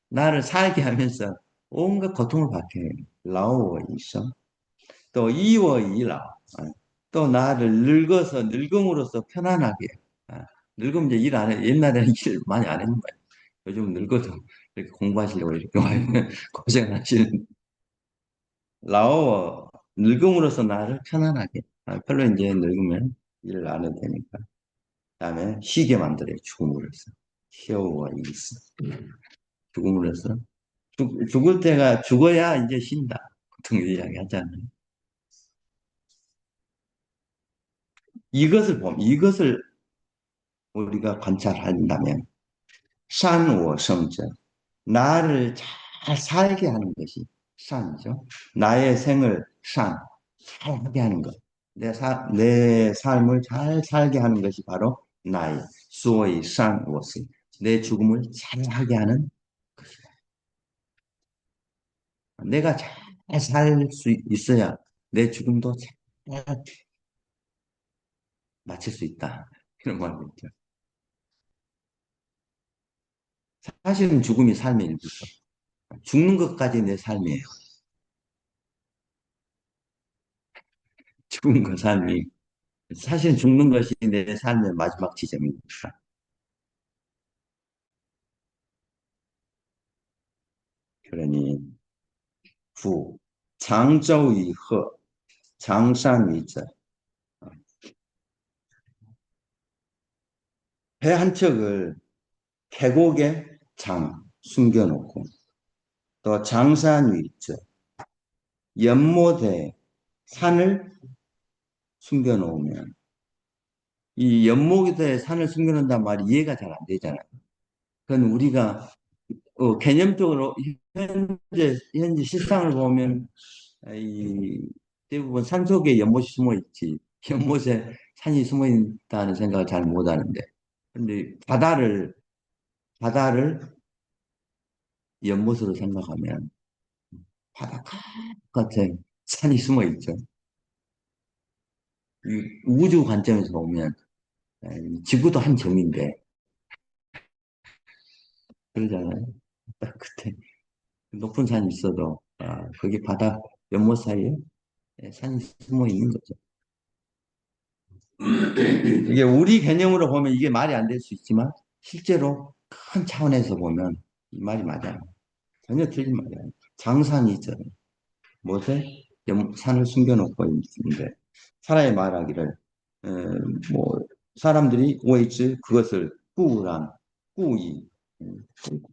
나를 살게 하면서 온갖 고통을 받게 해요. 라오어 이성 또 이워 이라 또 나를 늙어서 늙음으로써 편안하게 늙으면 이제 일 안 해. 옛날에는 일 많이 안 했는 거예요. 요즘 늙어도 이렇게 공부하시려고 이렇게 많이 고생하시는 라오어 늙음으로써 나를 편안하게 별로 이제 늙으면 일을 안 해도 되니까 다음에 쉬게 만들어요. 죽음으로써. 쉬어와 있어. 죽음으로써. 죽을 때가 죽어야 이제 쉰다. 보통 이야기 하잖아요. 이것을 우리가 관찰한다면 산오성者나를 잘 살게 하는 것이 산이죠. 나의 생을 잘하게 하는 것. 내 삶을 잘 살게 하는 것이 바로 나의 수의 산오스. 내 죽음을 잘하게 하는 내가 잘 살 수 있어야 내 죽음도 잘 마칠 수 있다. 이런 말이죠. 사실은 죽음이 삶의 일부죠. 죽는 것까지 내 삶이에요. 죽음과 삶이. 사실 죽는 것이 내 삶의 마지막 지점입니다. 그러니 부 장저위허 장산위者배 한 척을 계곡에 숨겨놓고 또 장산위者연못에 산을 숨겨놓으면 이 연못에 산을 숨겨놓는단 말이 이해가 잘 안 되잖아요. 그건 우리가 개념적으로 현재 실상을 보면 이 대부분 산속에 연못이 숨어 있지 연못에 산이 숨어 있다는 생각을 잘 못하는데 근데 바다를 연못으로 생각하면 바다 같은 산이 숨어 있죠. 이 우주 관점에서 보면 지구도 한 점인데, 그러잖아요. 딱 그때 높은 산이 있어도, 거기 바다 연못 사이에 산이 숨어 있는 거죠. 이게 우리 개념으로 보면 이게 말이 안 될 수 있지만, 실제로 큰 차원에서 보면 이 말이 맞아요. 전혀 틀린 말이에요. 장산이 있잖아요. 못에 산을 숨겨놓고 있는데, 사람이 말하기를, 어, 뭐, 사람들이 오이츠 그것을 꾸우란, 꾸이,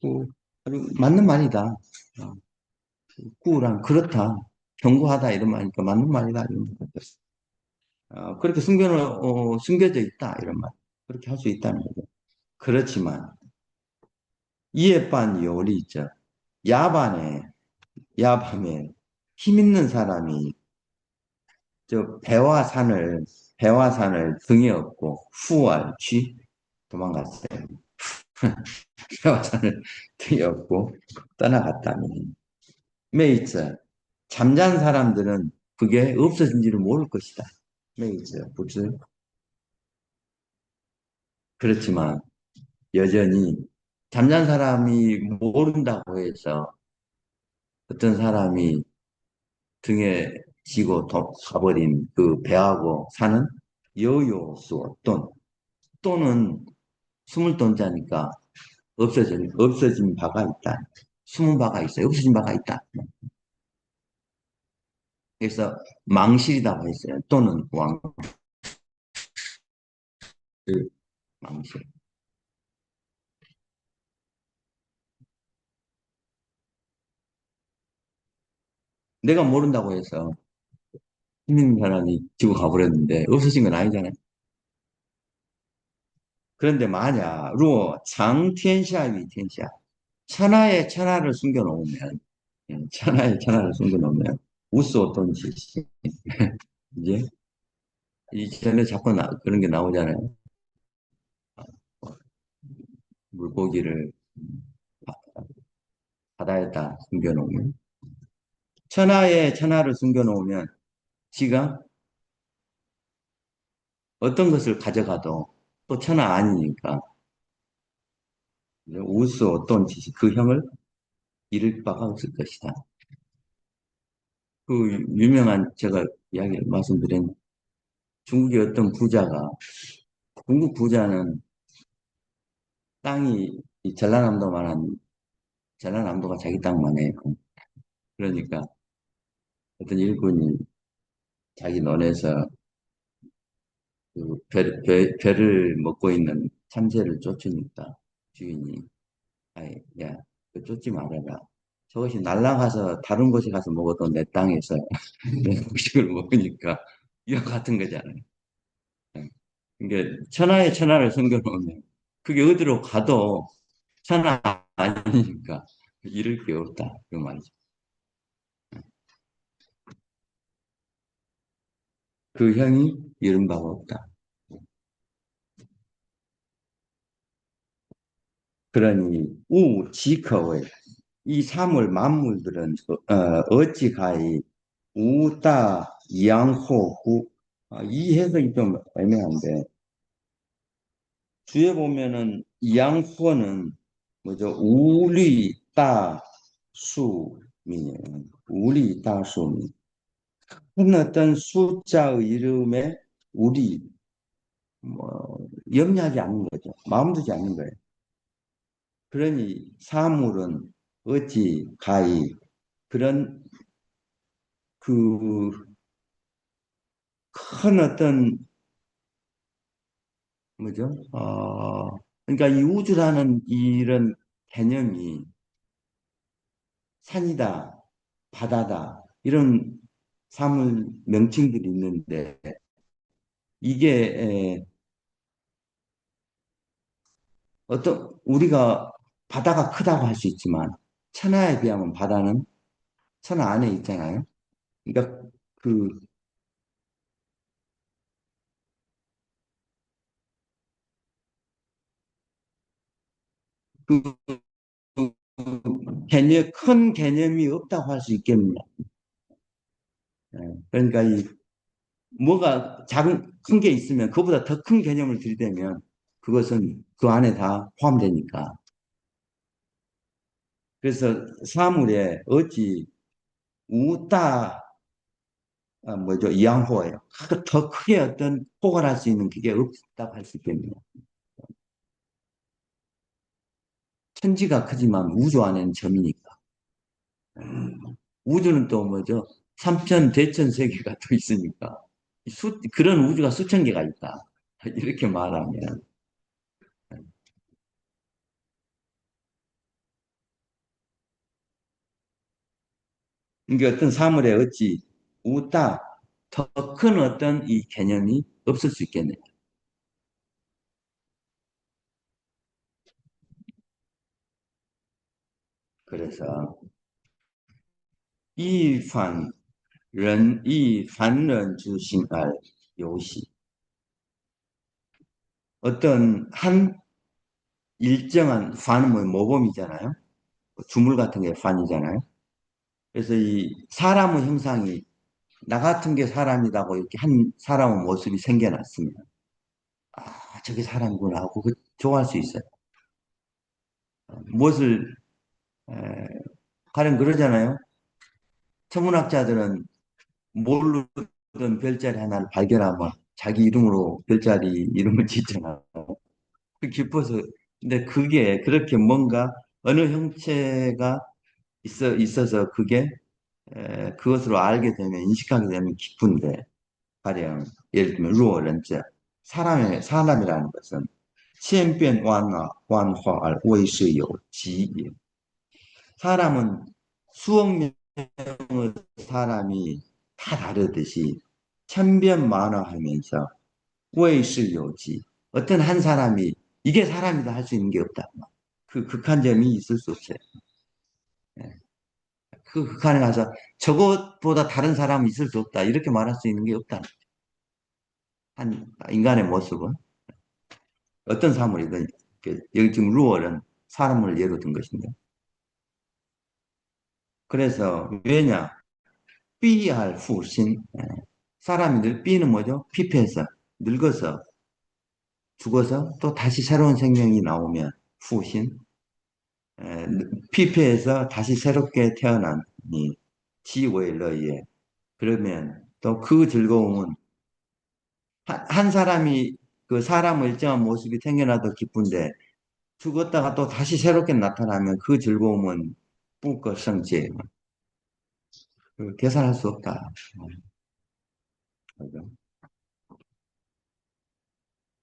꾸, 맞는 말이다. 꾸우란, 그렇다. 견고하다, 이런 말이니까 맞는 말이다, 이런 말. 그렇게 숨겨져 있다, 이런 말. 그렇게 할 수 있다는 거죠. 그렇지만, 이에 반 요리 있죠. 야반에, 야밤에 힘 있는 사람이 배화산을 등에 업고 후알쥐 도망갔어요. 배화산을 등에 업고 떠나갔다니. 메이츠 잠잔 사람들은 그게 없어진지를 모를 것이다. 메이츠 부츠. 그렇지만 여전히 잠잔 사람이 모른다고 해서 어떤 사람이 등에 지고 가버린 그 배하고 산은 여요수 또는 숨을 돈 자니까 없어진 바가 있다. 숨은 바가 있어요. 없어진 바가 있다. 그래서 망실이라고 했어요. 또는 망실. 내가 모른다고 해서 힘 있는 사람이 지고 가버렸는데 없어진 건 아니잖아요. 그런데 만약 루어 장天下 위天下천하에 천하를 숨겨놓으면 천하에 천하를 숨겨놓으면 우스 어떤 짓이 이제 이전에 자꾸 그런 게 나오잖아요. 물고기를 바다에다 숨겨놓으면 천하에 천하를 숨겨놓으면 지가 어떤 것을 가져가도 또 천하 아니니까 우스 어떤 짓이 그 형을 잃을 바가 없을 것이다. 그 유명한 제가 이야기를 말씀드린 중국의 어떤 부자가 중국 부자는 땅이 이 전라남도가 자기 땅만 해요. 그러니까 어떤 일꾼이 자기 논에서 그 벼를 먹고 있는 참새를 쫓으니까 주인이 아이 야, 그 쫓지 말아라. 저것이 날아가서 다른 곳에 가서 먹어도 내 땅에서 내 음식을 먹으니까 이와 같은 거잖아요. 그러니까 천하에 천하를 숨겨놓으면 그게 어디로 가도 천하 아니니까 잃을 게 없다. 그 말이죠. 그 형이 잃은 바가 없다. 그러니 우지커의 이 사물 만물들은 어찌 가히 우따 양호구 이 해석이 좀 애매한데 뒤에 보면은 양호는 뭐죠? 우리 따 수민이에요. 우리 따 수민. 큰 어떤 숫자의 이름에 우리 염려하지 않는 거죠. 마음 두지 않는 거예요. 그러니 사물은 어찌 가히 그런 그 큰 어떤 뭐죠? 그러니까 이 우주라는 이런 개념이 산이다, 바다다 이런 사물 명칭들이 있는데 이게 어떤 우리가 바다가 크다고 할 수 있지만 천하에 비하면 바다는 천하 안에 있잖아요. 그러니까 그, 그 큰 개념이 없다고 할 수 있겠네요. 그러니까 이 뭐가 큰 게 있으면 그보다 더 큰 개념을 들이대면 그것은 그 안에 다 포함되니까. 그래서 사물에 어찌 우따 뭐죠? 이양호예요. 더 크게 어떤 포괄할 수 있는 그게 없다고 할 수 있겠네요. 천지가 크지만 우주 안에는 점이니까. 우주는 또 뭐죠? 삼천 대천 세계가 또 있으니까. 그런 우주가 수천 개가 있다. 이렇게 말하면. 이게 어떤 사물에 어찌 우따 더 큰 어떤 이 개념이 없을 수 있겠네요. 그래서 이凡人之心而 游戏 어떤 한 일정한 판은 뭐 모범이잖아요. 주물 같은 게 판이잖아요. 그래서 이 사람의 형상이 나 같은 게 사람이라고 이렇게 한 사람의 모습이 생겨났으면 아 저게 사람이구나 하고 좋아할 수 있어요. 무엇을 가령 그러잖아요. 천문학자들은 모르던 별자리 하나를 발견하면 자기 이름으로 별자리 이름을 짓잖아요. 기뻐서 근데 그게 그렇게 뭔가 어느 형체가 있어서 그게 그것으로 알게 되면 인식하게 되면 기쁜데 가령 예를 들면 루어런즈 사람이라는 것은 千变万化而为是有极 사람은 수억 명의 사람이 다 다르듯이 천변만화하면서 为是有极 어떤 한 사람이 이게 사람이다 할 수 있는 게 없다. 그 극한점이 있을 수 없어요. 예. 그 극한에 가서 저것보다 다른 사람은 있을 수 없다. 이렇게 말할 수 있는 게 없다. 한 인간의 모습은 어떤 사물이든 여기 지금 루얼은 사람을 예로 든 것인데 그래서 왜냐 삐알 후신 사람이 삐는 뭐죠? 피폐해서 늙어서 죽어서 또 다시 새로운 생명이 나오면 후신 피폐해서 다시 새롭게 태어난 이 지웨러예 그러면 또 그 즐거움은 한 사람이 그 사람의 일정한 모습이 생겨나도 기쁜데 죽었다가 또 다시 새롭게 나타나면 그 즐거움은 뿌거성제 계산할 수 없다. 그죠?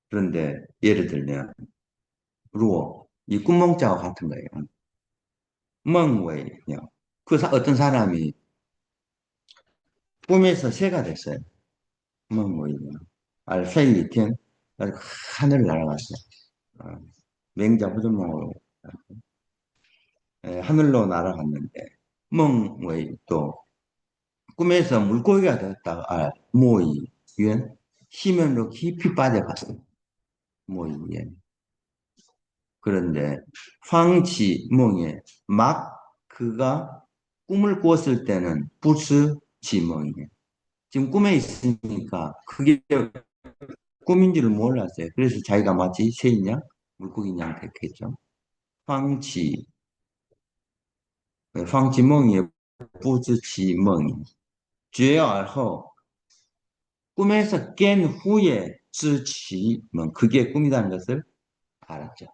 그런데 예를 들면 루어 이 꿈몽자와 같은 거예요. 멍웨이요. 어떤 사람이 꿈에서 새가 됐어요. 멍웨이요. 알페이텐 하늘을 날아갔어요. 어, 맹자부정몽으로 하늘로 날아갔는데 멍웨이 또 꿈에서 물고기가 됐다가 모이 유엔 심연로 깊이 빠져갔어요. 모이 유엔 그런데 황치 멍에 막 그가 꿈을 꾸었을 때는 부스 지멍이에요. 지금 꿈에 있으니까 그게 꿈인 줄을 몰랐어요. 그래서 자기가 마치 새인 양, 물고기인 양 됐겠죠. 황치, 황치멍이 부스 지멍이 죄알허 꿈에서 깬 후에 쯔치면 그게 꿈이라는 것을 알았죠.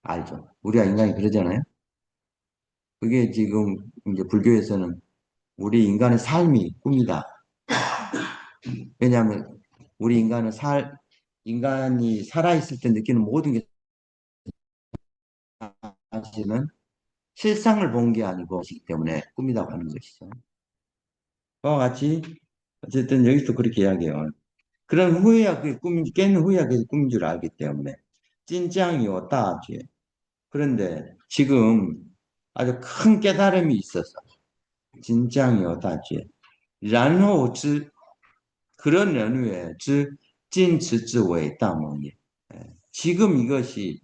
알죠. 우리가 인간이 그러잖아요. 그게 지금 이제 불교에서는 우리 인간의 삶이 꿈이다. 왜냐하면 우리 인간이 살아있을 때 느끼는 모든 게 사실은 실상을 본 게 아니고 그렇기 때문에 꿈이라고 하는 것이죠. 그와 같이 어쨌든 여기서 그렇게 이야기해요. 그런 후에야 그게 깬 후에야 그게 꿈인 줄 알기 때문에 찐짱이요 따죄. 그런데 지금 아주 큰 깨달음이 있어서 진짱이요 따죄. 然后之 그런 연후에 진치지의 다몽예. 지금 이것이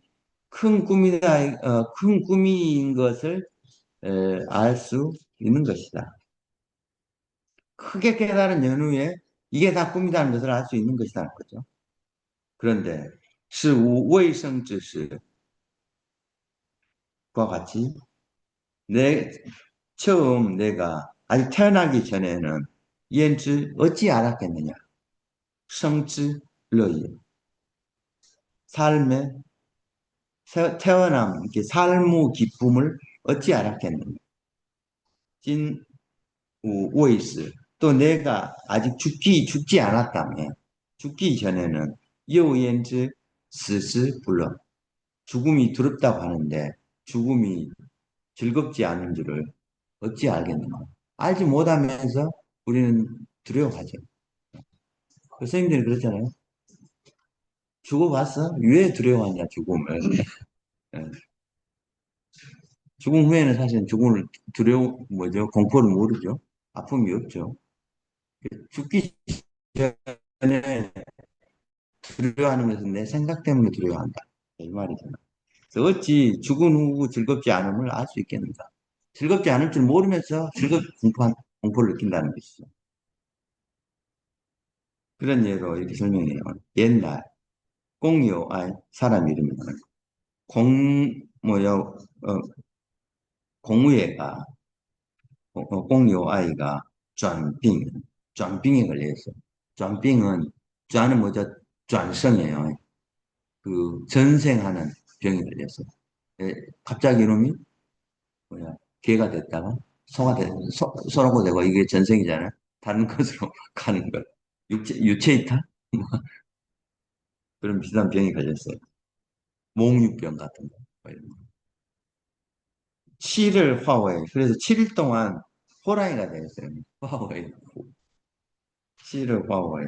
큰 꿈이다, 큰 꿈인 것을 알 수 있는 것이다. 크게 깨달은 연후에 이게 다 꿈이라는 것을 알 수 있는 것이라는 거죠. 그런데 是无卫生之时과 같이 내 처음 내가 아직 태어나기 전에는 옌지 어찌 알았겠느냐? 성지 러이 삶의 태어남 이렇게 삶의 기쁨을 어찌 알았겠느냐? 진 우웨이스 또 내가 아직 죽지 않았다면 죽기 전에는 여우엔즈 스스 불러 죽음이 두렵다고 하는데 죽음이 즐겁지 않은 줄을 어찌 알겠는가? 알지 못하면서 우리는 두려워하죠. 그 선생님들이 그랬잖아요. 죽어봤어? 왜 두려워하냐, 죽음을. 예. 죽음 후에는 사실 죽음을 뭐죠? 공포를 모르죠. 아픔이 없죠. 죽기 전에 두려워하는 것은 내 생각 때문에 두려워한다. 이 말이잖아. 그래서 어찌 죽은 후 즐겁지 않음을 알 수 있겠는가? 즐겁지 않을 줄 모르면서 공포를 느낀다는 것이죠. 그런 예로 이렇게 설명해요. 옛날 공요 사람 이름이 뭐야 공우애가 공요 아이가 전빙에 걸려있어. 전빙은 전은 뭐죠? 전생이에요. 그 전생하는 병이 걸렸어. 갑자기 이놈이 뭐야 개가 됐다가 소라고 되고 이게 전생이잖아요. 다른 것으로 가는 거. 유체이탈? 그런 비슷한 병이 걸렸어요. 몽유병 같은 거. 뭐 이런 거. 7일 화오에 그래서 7일 동안 호랑이가 되었어요. 화오에 7일 화오에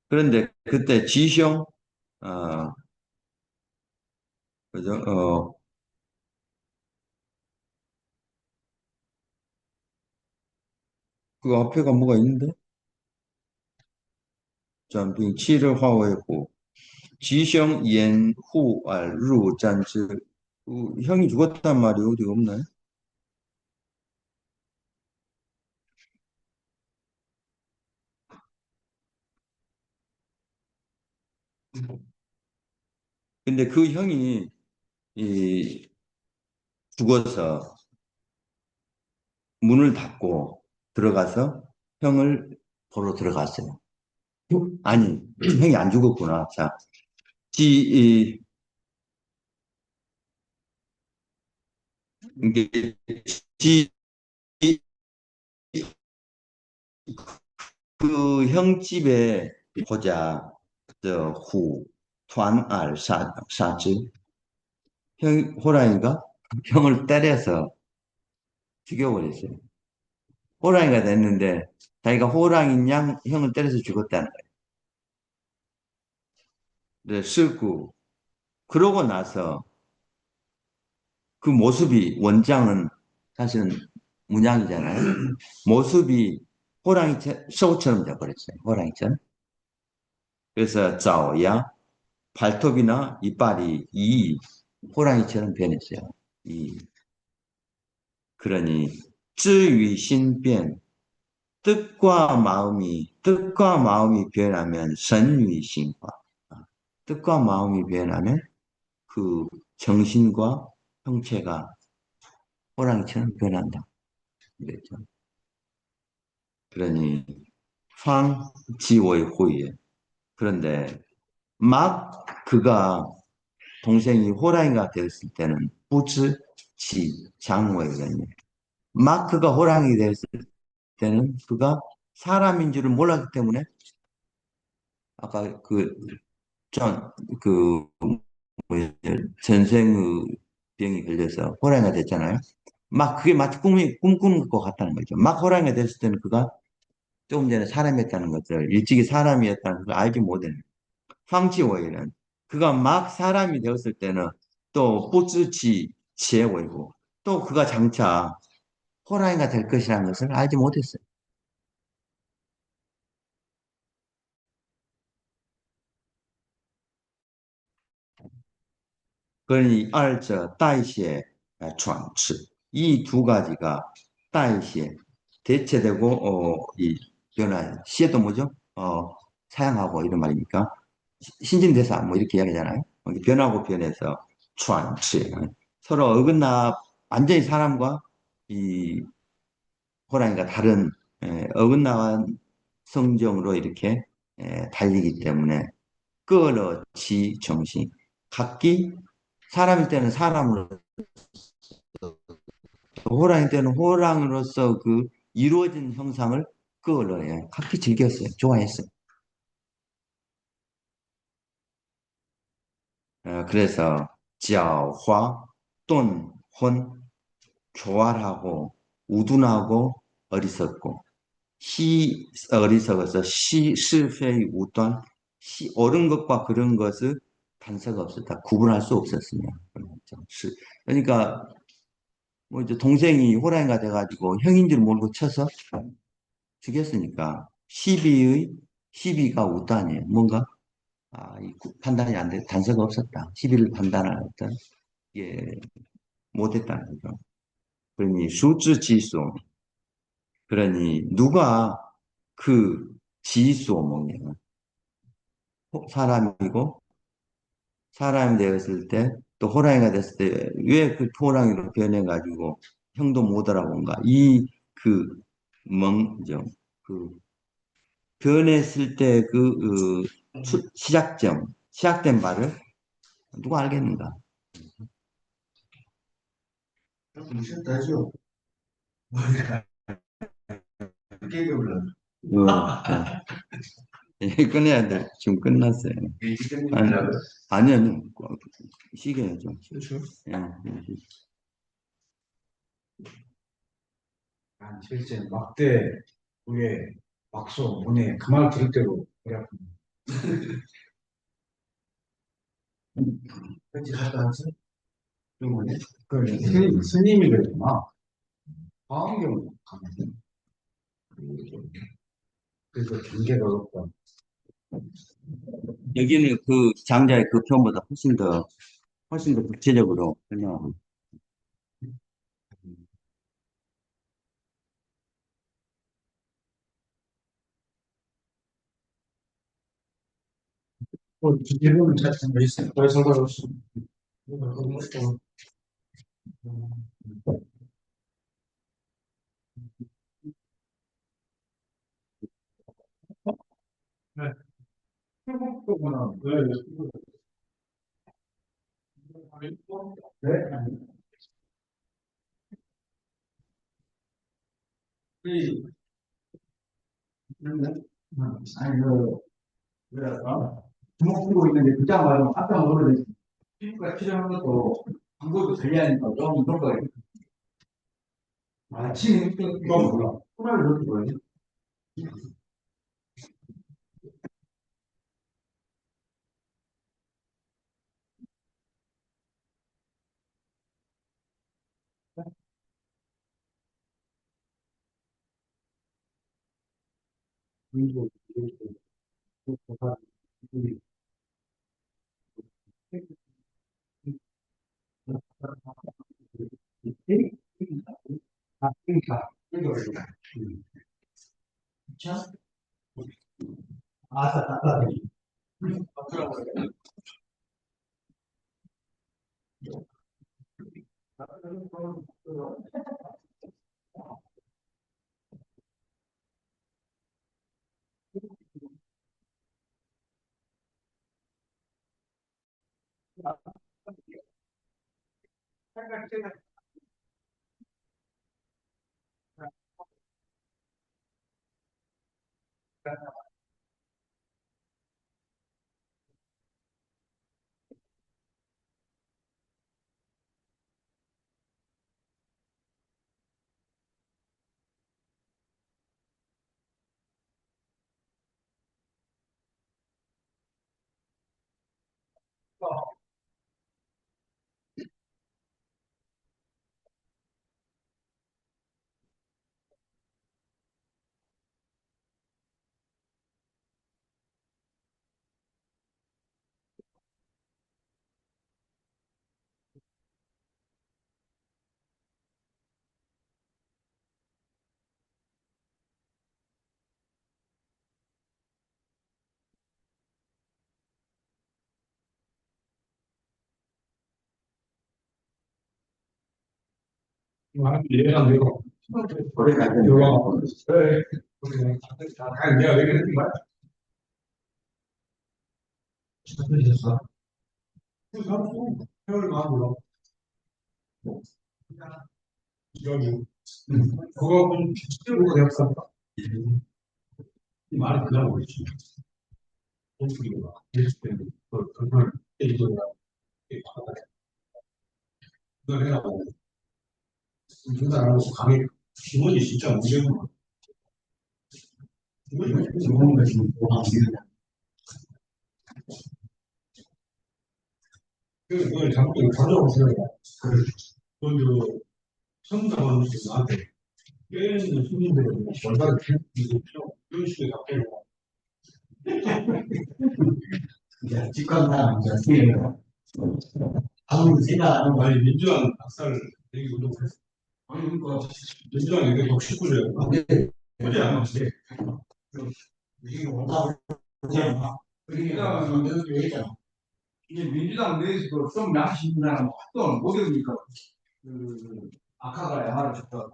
그런데 그때 지숑 어 그죠 그 앞에가 뭐가 있는데 전빙 7일 화오에고 지숑 연후 루战之 형이 죽었단 말이 어디가 없나요? 근데 그 형이 이 죽어서 문을 닫고 들어가서 형을 보러 들어갔어요. 아니, 형이 안 죽었구나. 자, 이, 이게, 지, 그 형 집에 보자, 사즈. 호랑이가 형을 때려서 죽여버렸어요. 호랑이가 됐는데, 자기가 호랑이 양 형을 때려서 죽었다는 거예요. 네, 쓰고, 그러고 나서 그 모습이 원장은 사실은 문양이잖아요. 모습이 호랑이 소처럼 돼버렸어요. 호랑이처럼. 그래서 자오야 발톱이나 이빨이 이 호랑이처럼 변했어요. 그러니 쯔위신변 뜻과 마음이 변하면 선위신화. 뜻과 마음이 변하면 그 정신과 형체가 호랑이처럼 변한다. 그랬죠. 그러니 황지의 호의. 그런데 막 그가 동생이 호랑이가 되었을 때는 부츠지 장모이거든요. 막 그가 호랑이 되었을 때는 그가 사람인 줄을 몰랐기 때문에 아까 그 뭐야, 전생의 병이 걸려서 호랑이가 됐잖아요. 막 그게 마치 꿈꾸는 것 같다는 거죠. 막 호랑이가 됐을 때는 그가 조금 전에 사람이었다는 것을 일찍이 사람이었다는 걸 알지 못했는 황치오이는 그가 막 사람이 되었을 때는 또 뿌츠치 지혜오이고 또 그가 장차 호랑이가 될 것이라는 것을 알지 못했어요. 그러니 알저代谢 传치 이 두 가지가代谢대체되고 변화, 시에도 뭐죠? 사양하고 이런 말이니까. 신진대사 뭐 이렇게 이야기하잖아요. 변하고 변해서 추안치. 서로 어긋나, 완전히 사람과 이 호랑이가 다른 어긋나한 성정으로 이렇게 달리기 때문에 끌어지 정신. 각기 사람일 때는 사람으로, 호랑이 때는 호랑이로서 그 이루어진 형상을 끌어요. 각기 즐겼어요. 좋아했어요. 그래서 지화와 돈, 혼, 교활하고 우둔하고 어리석고 어리석어서是非 우端, 옳은 것과 그른 것을 단서가 없었다. 구분할 수 없었으며. 그러니까 뭐 이제 동생이 호랑이가 돼가지고 형인 줄 모르고 쳐서 죽였으니까 시비가 우端이에요. 뭔가 판단이 안 돼. 단서가 없었다. 시비를 판단할 어떤 게 못했다는 거죠. 그러니 수知지수, 그러니 누가 그 지수오목이에요. 사람이고 사람이 되었을 때 또 호랑이가 됐을 때 왜 그 호랑이로 변해가지고 형도 못 알아본가? 이 그 멍정, 그 변했을 때 시작점, 시작된 바를 누가 알겠는가? 무섭다죠. 머리가 깨게 올라. 끝내야 돼. 지금 끝났어요. 일찍 아니, 끝내려고. 아니요. 쉬게야죠. 그렇죠. 예, 예. 실제 막대 위에 막소 문에 그 말 들을 대로 그래. 같이 갔다 왔어? 병원에? 그 스님이 그랬구나. 화엄경 가면 그래서 경계가 어렵다. 여기는 그 장자의 그 표현보다 훨씬 더 구체적으로 설명하고. 질문을 찾는 거 있어요. 더 이상 어렵소. 네. 한국도구나. 네. 이, 아니, 주먹 들고 있는데 그장 말하면 깜짝 놀라서 피부가 필요한 것도 방법이 달리하니까 좀 그런 거예요. 지금 너무 몰라. 호랑이 어떻게 보여요? 아, 그러니까. 그렇죠? 아싸. 이해가 되고. 오래 가는 이거, 네. 다 내가 얘기했던 거야. 잘되셨어. 표현을 마음으로. 여기. 그거 좀 실제로 내가 이 말이 그냥 오겠지. 돈쓰기가. 그걸 이거야. 그걸 해라고. 인사 안 하고 강의 이거지 진짜 문제구나. 이거 좋은 거 지금 그걸 잘못 가져오세요. 그래. 그걸 성장하는 나한테 깨는 손님들은 얼마나 이런 식의 답변을 이제 직관사 이제 아무 생각 안 아니 민주당 박사를 얘기 좀 했어. 아니 그러니까 민주당 얘기 69조야. 그지 않아? 이게 원답을 하잖아. 그러니까 내가 얘기했잖아. 이게 민주당 내에서도 좀 양심 있는 사람은 활동을 못 해보니까 그 악화가 야마를 줬다.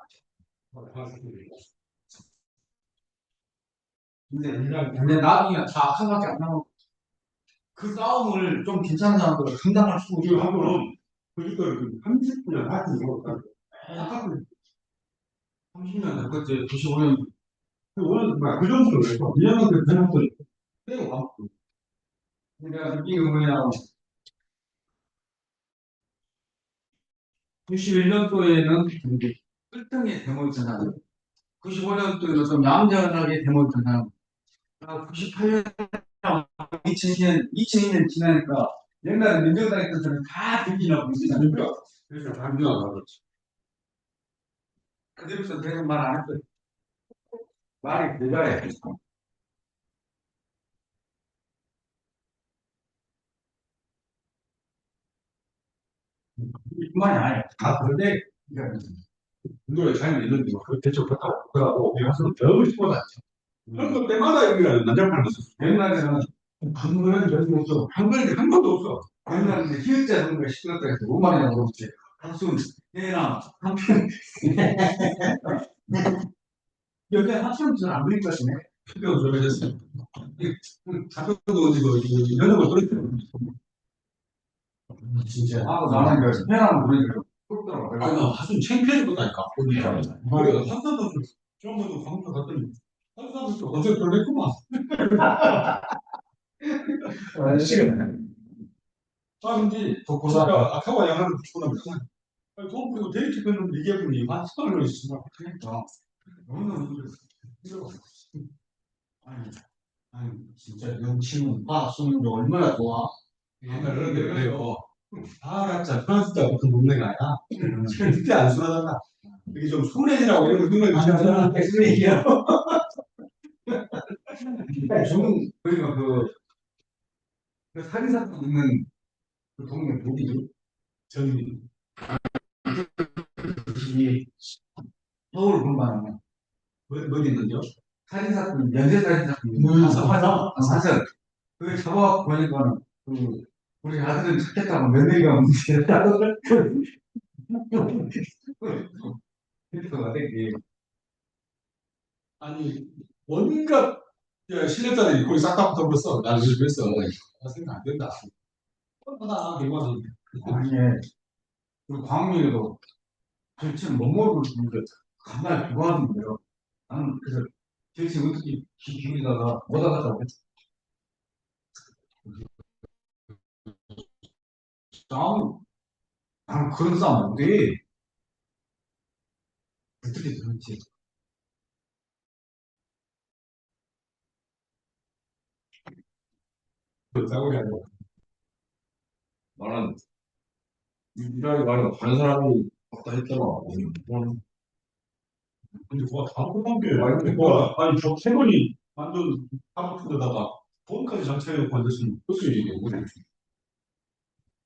근데 나중에 다 악화밖에 안 나오고 그 싸움을 좀 괜찮은 사람들은 감당할 수 우리 없고 한번은 그저께 30분이나 하여튼 뭐 아까 30년 그때 95년 그 정도로 해서 2년은 그 대학도 빼고 감고 내가 느낀 게 뭐냐면 91년도에는 끌등의 데모였던 사람 95년도에는 좀 얌전하게 데모였던 사람 98년 2002년 지나니까 옛날에 민주당에 있던 사람 다 들기나 보이잖아요. 그래서 반주하고 그렇지. 그때부터 계속 말 안 했어요. 말이 불가해. 뿐만이 아니야. 다 그런데 이거에 잘 있는데 그 대처 못하고 그러고 우리 가서 배우고 싶어도 않지. 그런 거 때마다 여기가 난장판을 썼어. 옛날에는 한 번은 별게 없어. 한 번도 없어. 한 옛날에 기획자 정도가 시끄럽다 해서 5만이나 물었지. 한숨, 해나, 한편. 여기 한숨 잘안 들릴 것 같네. 필요 좀 해줬어. 작가도 이거 연락을 그랬어. 진짜. 하고 나는 그 해나 보니까 부럽더라고. 아니 나 하순 창피해서 그러니까. 보니까. 그래 한산도 좀 전에도 광주 갔더니 한산도 또 어제 그랬구만. 아닌지 진짜 아까와 양하는 붙구나 그랬잖아. 아니 돈 그리고 데이트 끊는 얘기해보니 한 10만 원이 있어. 그러니까. 너무 힘들어. 아니 진짜 명칭은 화 수능도 얼마나 좋아. 옛날에 그래요. 알았자 프랑스자 같은 동네가 아니야. 절대 안 순하단다. 이게 좀 순해지라고 이런 거 생각이 많이 하잖아. 무슨 얘기야? 중 그러니까 그 살인사건 있는 그 동네 어디지? 저기 이 서울 본관에 어디 있는지요? 살인사건 연쇄 살인사건 사설 그 잡아 보니까는 그 우리 아들은 찾겠다고 며느리가 문제였다고 그래서 되게 아니 온갖 실력자들이 거기 싹다 붙어버렸어. 나는 그래서 나 생각 안 된다. 뻔하다 이거는. 아니 그 광명에도 도대체 못 모르고 있는데 간만에 그거 하는 거예요. 나는 그래서 도대체 어떻게 기울이다가 못 하다가 싸움 나는 그런 싸움 안 돼. 어떻게 그런지 싸우게 하고. 나는 일하기 말이야 다른 사람이 왔다 했잖아. 근데 그거 다 호방비에 아니 그거 아니 저 세 번이 완전 아파트에다가 돈까지 장착해놓고 앉았으면 어떻게 얘기해?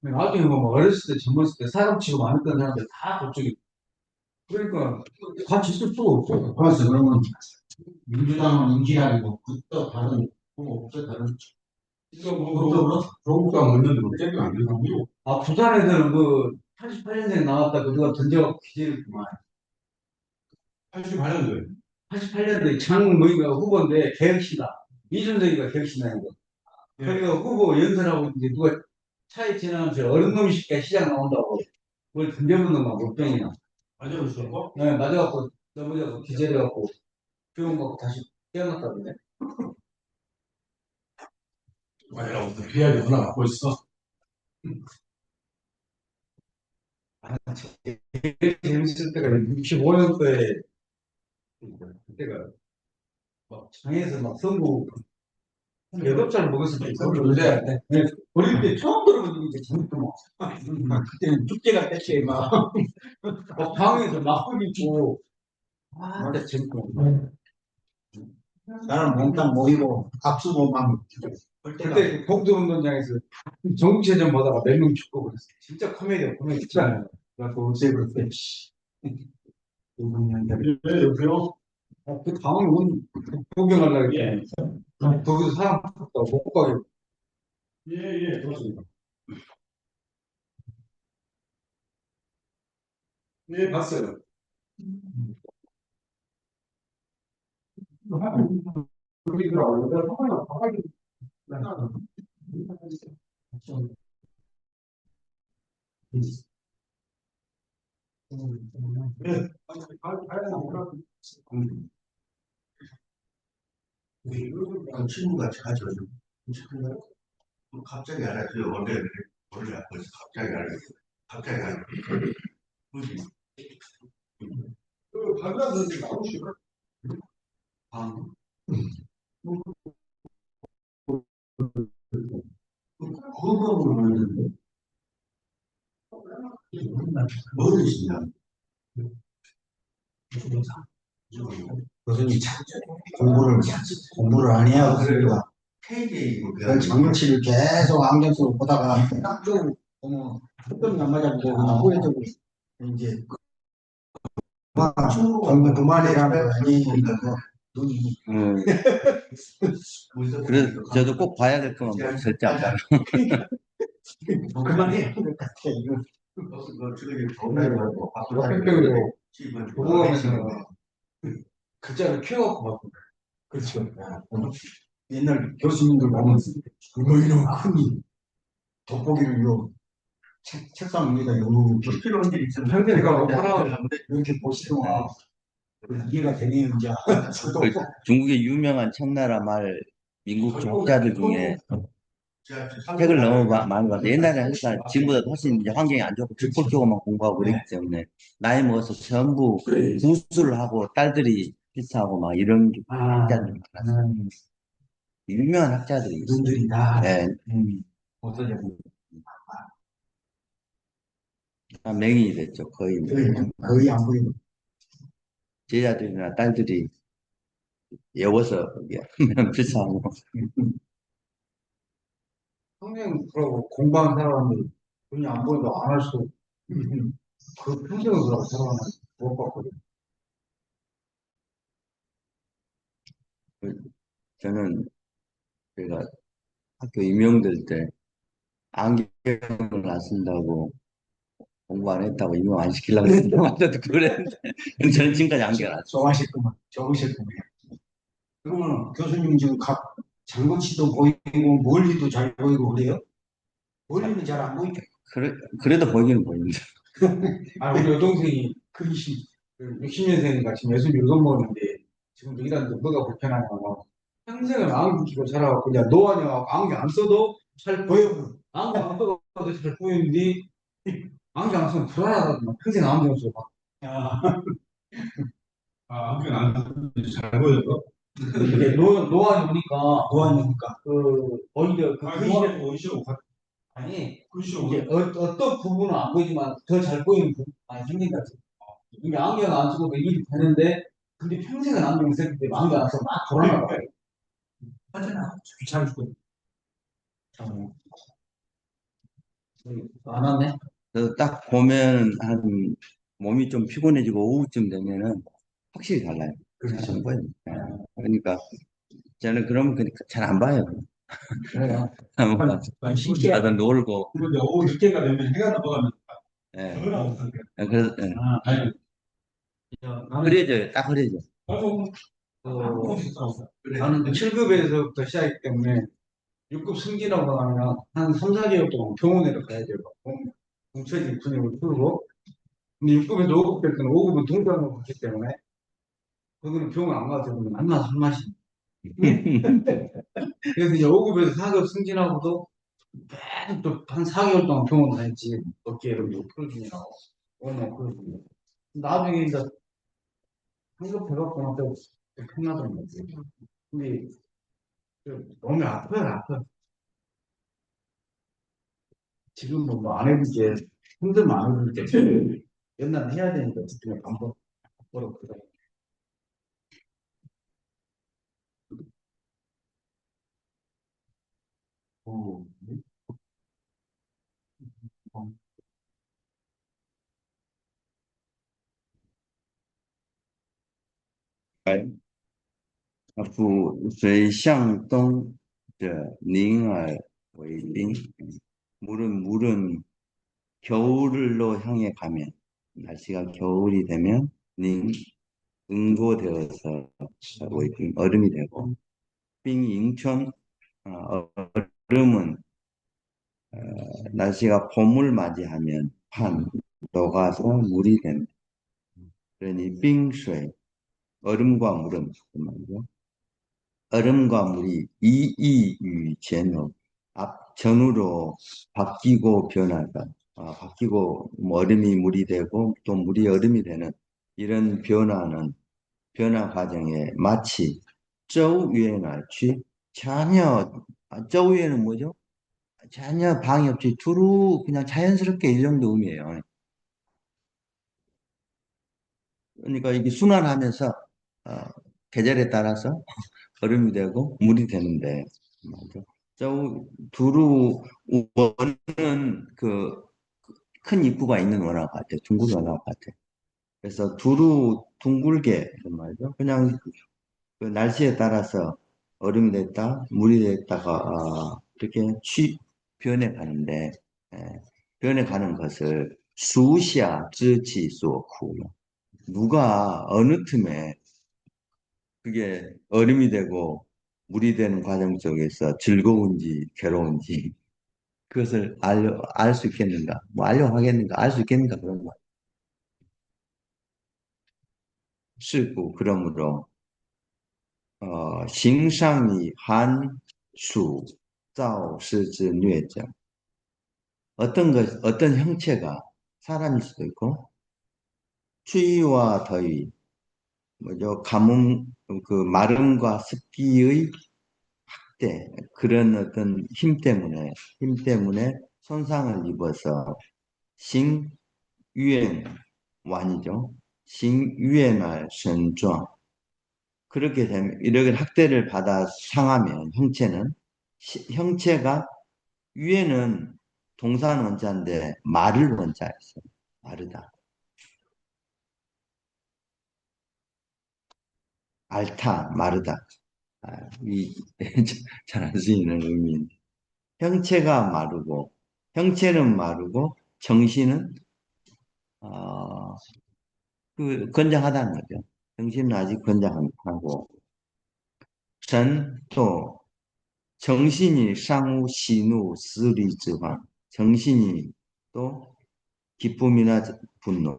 나중에 뭐 어렸을 때 젊었을 때 사람 취급 안 했던 사람들 다 그쪽이 그러니까 같이 있을 수가 없어. 그래서 그러면 민주당은 인기라기고 그또 다른 뭐 없어 다른. 이거 뭐 그런 조국당 없는데 뭐 땡겨 안 된다고요? 아 부산에서는 그 88년생에 나왔다 그 누가 던져갖고 기재했구만. 88년도에. 88년도에 장모이가 후보인데 개혁신당 이준석이가 개혁신당이고 예. 그러니까 후보 연설하고 이제 누가 차에 지나가면서 어른 놈이 시켜 시장 나온다고 뭘 던져보는 거 못병이나 맞아보셨고? 네, 맞아갖고 넘어져갖고 기절해갖고 병원 가고 다시 깨어났다던데. 맞아, 무슨 비하게 하나 갖고 있어. 제일 재밌을 때가 65년도에 그때가 막 장에서 막 선구 8살 먹었을 때 그런데 네, 어릴 때 처음 들어본 얘기 재밌더만. 그때는 축제가 때 막, 막 방에서 막걸리 있고 아 진짜 재밌더만. 나는 몽땅 모이고 압수모방 할 때가 그때 봉도운동장에서 전국체전 보다가 몇 명 죽고 그랬어. 진짜 코미디야 코미디. 진짜. 나도 어제 그때 여보세요? 그 다음에 온 구경하려고 했더니 거기서 사람 죽었다고 못 가게. 예, 좋습니다. 네, 봤어요. 친구가 자주 갑자기 알았어요. 원래 아파서 갑자기 알았어요. 갑자기 알았어요. 박근혜 선생님 나오시고. 아, 그거 모르는데 모르시냐? 교수님 참 공부를 안 해야 교수님가 그 장면치를 계속 안경 쓰고 보다가 쭉 보면 초점이 안 맞아서 그냥 후회되고 이제 공부 그만이라는 거 아니니까 눈이 그래서 저도 꼭 봐야 될 거면 뭐 절대 안 봐요. 그만해야 될 것 같아 이거. 역행병으로 도보하면서 글자를 키워갖고 막 그렇죠. 옛날 교수님들 보면 이거 이런 큰 돋보기를 이거 책상 위에다 이렇게 필요한 일 있으면 평생 가고 살아오는 이렇게 보시더만 이해가 되네요 이제. 그 중국의 유명한 청나라 말 민국 조학자들 중에 책을 너무 많이 봤어요. 옛날에 하니까 지금보다 훨씬 이제 환경이 안 좋고 책 키고만 공부하고 그랬기 때문에 나이 먹어서 전부 구술을 하고 딸들이 필사하고 막 이런 학자들이 많았어요. 유명한 학자들이 있어요. 눈들이 다 네, 어떠냐 다 맹인이 됐죠. 거의 뭐. 거의 안 보이고 제자들이나 딸들이 외워서 필사하고. 평생 그러고 공부한 사람이 돈이 안 보여도 안 할 수도 그 평생을 그러고 살아가는 못 봤거든. 저는 제가 학교 임용될 때 안경을 안 쓴다고 공부 안 했다고 임용 안 시키려고 했는데 완전 그랬는데 저는 지금까지 안경을 안 써요. 좋아하셨구만 좋으셨구만. 그러면 교수님 지금 각 장거치도 보이고 멀리도 잘 보이고 그래요? 멀리는 잘 안 보이죠? 그래도 보이기는 보입니다. 아, 우리 여동생이 그 60년생이니까 지금 67 먹었는데 지금도 일하는데 뭐가 불편하냐고 평생을 안경 끼고 살아갖고 그냥 노안이야 안경 안 써도 잘 보여. 안경 안 써도 잘 보이는데 안경 안 쓰면 불안하다더만 평생 안경 쓰고 막. 안경 안 잘 보여요. 이게 노안이 오니까 노안이니까 그 오히려 그 그거 오시오. 아니 그시오. 이제 어떤 부분은 안 보이지만 더 잘 보이는 부분이 많이 생긴다. 이게 안경 안 쓰고도 일이 되는데 근데 평생은 안경 썼기 때문에 안경 안 쓰고 막 불안하다. 하잖아. 귀찮아 죽고. 안 왔네. 그래서 딱 보면 한 몸이 좀 피곤해지고 오후쯤 되면은 확실히 달라요. 그렇죠. 안 보여요. 예. 그러니까 저는 그러면 잘 안 봐요. 그래요. 신기하다. 가서 놀고 그리고 이제 오후 늦게가 되면 해가 넘어가면 예. 전화도 상태. 그래서 예. 아니, 나는 흐려져요. 딱 흐려져. 맞아. 그, 한국식 싸웠어. 나는 7급에서부터 시작이기 때문에 6급 승진하고 나면 한 3, 4개월 동안 병원에를 가야 돼요. 뭉쳐진 근육을 풀고. 근데 6급에서 5급 될 때는 5급은 동장으로 갔기 때문에 거기는 병원 안 가도 되면 안나서 한 마시. 그래서 이제 5급에서 4급 승진하고도 계속 또 한 4개월 동안 병원 다녔지. 어깨를 뭐 풀어주냐고. 어머, 그러고. 나중에 이제 한급 해갖고 나서 편하더라고요. 근데 너무 아파요, 아파. 지금 뭐안 해볼 게 힘들면 안 해볼 게 옛날에 해야 되니까 지금 반복 버렸거든. 오, 어, 水向东者宁而为冰。물은 겨울로 향해 가면, 날씨가 겨울이 되면 응고되어서 웨이빙, 얼음이 되고, 빙 잉천, 얼음은 날씨가 봄을 맞이하면 녹아서 물이 된다. 그러니 빙수의 얼음과 물은 그 말이죠. 얼음과 물이 이이유제노 앞 전후로 바뀌고 변하다. 바뀌고 뭐 얼음이 물이 되고 또 물이 얼음이 되는 이런 변화 과정에 마치周유엔알취 전혀周유엔은 뭐죠? 전혀 방해 없이 두루 그냥 자연스럽게 이 정도 의미예요. 그러니까 이게 순환하면서 어, 계절에 따라서 얼음이 되고 물이 되는데 맞아. 두루 원은 그 큰 입구가 있는 원화 같아. 둥근 원화 같아. 그래서 두루 둥글게 말이죠. 그냥 그 날씨에 따라서 얼음이 됐다, 물이 됐다가 이렇게 변해가는데 변해가는 것을 수샤 쯔지 소쿠 누가 어느 틈에 그게 얼음이 되고 물이 되는 과정 속에서 즐거운지 괴로운지 그것을 알 수 있겠는가? 뭐 알려고 하겠는가? 알 수 있겠는가? 그런 거. 쓰고 그러므로 싱상이 한수造师之 뇌자 어떤 형체가 사람일 수도 있고 추위와 더위 뭐죠 가뭄 그 마름과 습기의 그런 어떤 힘 때문에 손상을 입어서 싱유엔 완이죠. 싱유엔할 선状그렇게 되면 이렇게 학대를 받아 상하면 형체가 유엔은 동사는 원자인데 말을 원자였어요. 마르다. 앓다, 마르다. 이 잘 안 쓰이는 의미인데 형체가 마르고 형체는 마르고 정신은 어, 건장하다는 거죠. 정신은 아직 건장하고 또 정신이 상우 시누 스리 지환 정신이 또 기쁨이나 분노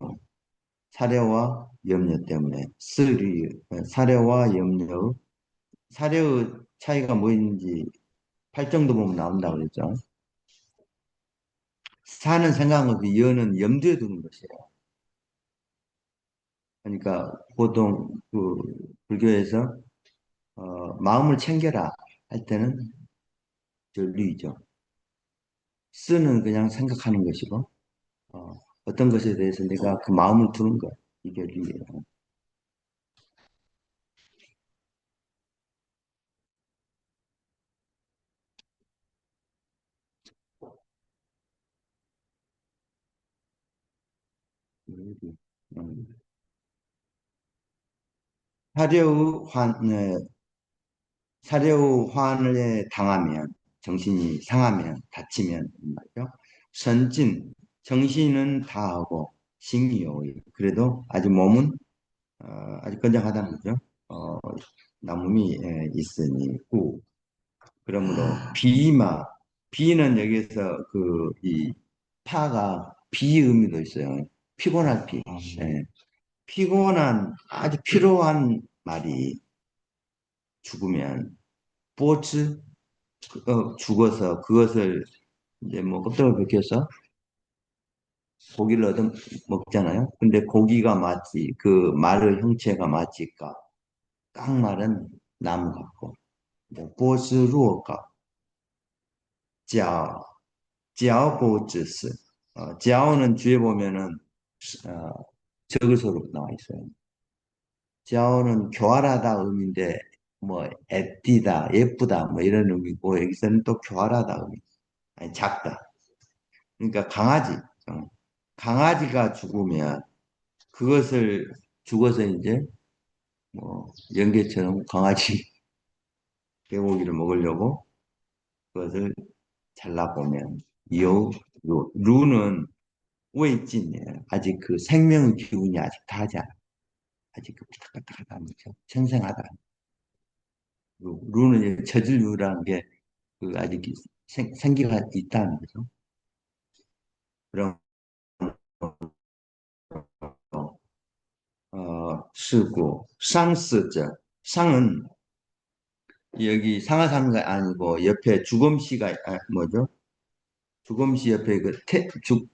사려와 염려 때문에 사려와 염려 사려의 차이가 뭐인지 8정도 보면 나온다고 그랬죠. 사는 생각은 그 여는 염두에 두는 것이에요. 그러니까 보통 그 불교에서 마음을 챙겨라 할 때는 전류이죠. 쓰는 그냥 생각하는 것이고 어떤 것에 대해서 내가 그 마음을 두는 것 이게 류예요. 음. 사려의 사려의 환에 당하면 정신이 상하면 다치면 말이죠. 선진 정신은 다하고 신이요. 그래도 아직 몸은 아직 건장하다는 거죠. 어, 남음이 있으니 꾸. 그러므로 비마 비는 여기에서 그 이 파가 비 의미도 있어요. 피곤할 피. 예. 피곤한 아주 필요한 말이 죽으면 보츠 죽어서 그것을 이제 뭐 껍데기를 벗겨서 고기를 얻어 먹잖아요. 근데 고기가 마치 그 말의 형체가 마치 깡말은 나무 같고 보스루어가 자 지아오보즈스 지아오는 뒤에 보면은 어, 적을서로 나와 있어요. 지아오는 교활하다 의미인데 뭐 애띠다 예쁘다 뭐 이런 의미고 여기서는 또 교활하다 의미 아니 작다 그러니까 강아지 강아지가 죽으면 그것을 죽어서 이제 뭐 연계처럼 강아지 개고기를 먹으려고 그것을 잘라보면 루는 웨이진이에요. 아직 그 생명의 기운이 아직 다하지 않아. 아직 그 부탁부탁하다는 거죠. 생생하다. 루는 이제 저질루라는 게 그 아직 생기가 있다는 거죠. 그럼 쓰고 상스죠. 상은 여기 상하상가 아니고 옆에 주검시가 뭐죠? 주검시 옆에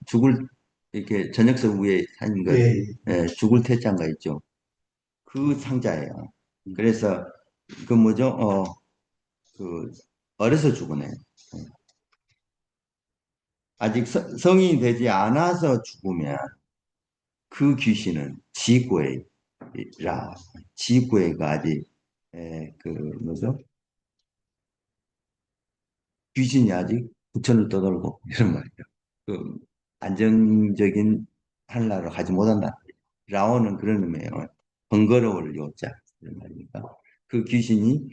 죽을 이렇게 전역석 위에 하는 거 예, 죽을 태자가 있죠. 그 상자예요. 그래서 그 뭐죠? 그 어려서 죽은 애. 아직 성인이 되지 않아서 죽으면 그 귀신은 지구애가 아직 그 뭐죠? 귀신이 아직 부천을 떠돌고 이런 말이죠. 그 안정적인 하늘나라로 가지 못한다. 라오는 그런 의미예요. 번거로울 요자 이런 말이니까 그 귀신이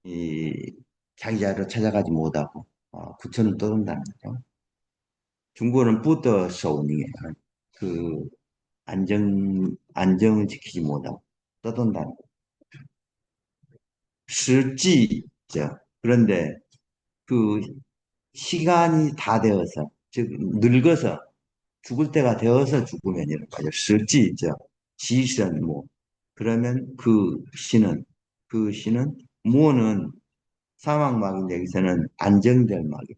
이 자기 자리로 찾아가지 못하고 부천을 떠돈다는 거죠. 중국어는 부더 셔오닝이에요. 그 안정을 지키지 못하고 떠돈다는 거. 실지죠. 그런데 그 시간이 다 되어서 즉 늙어서 죽을 때가 되어서 죽으면 이런 거죠. 실지죠. 지선 뭐 그러면 그 시는 무는 사막막인데 여기서는 안정될 막이.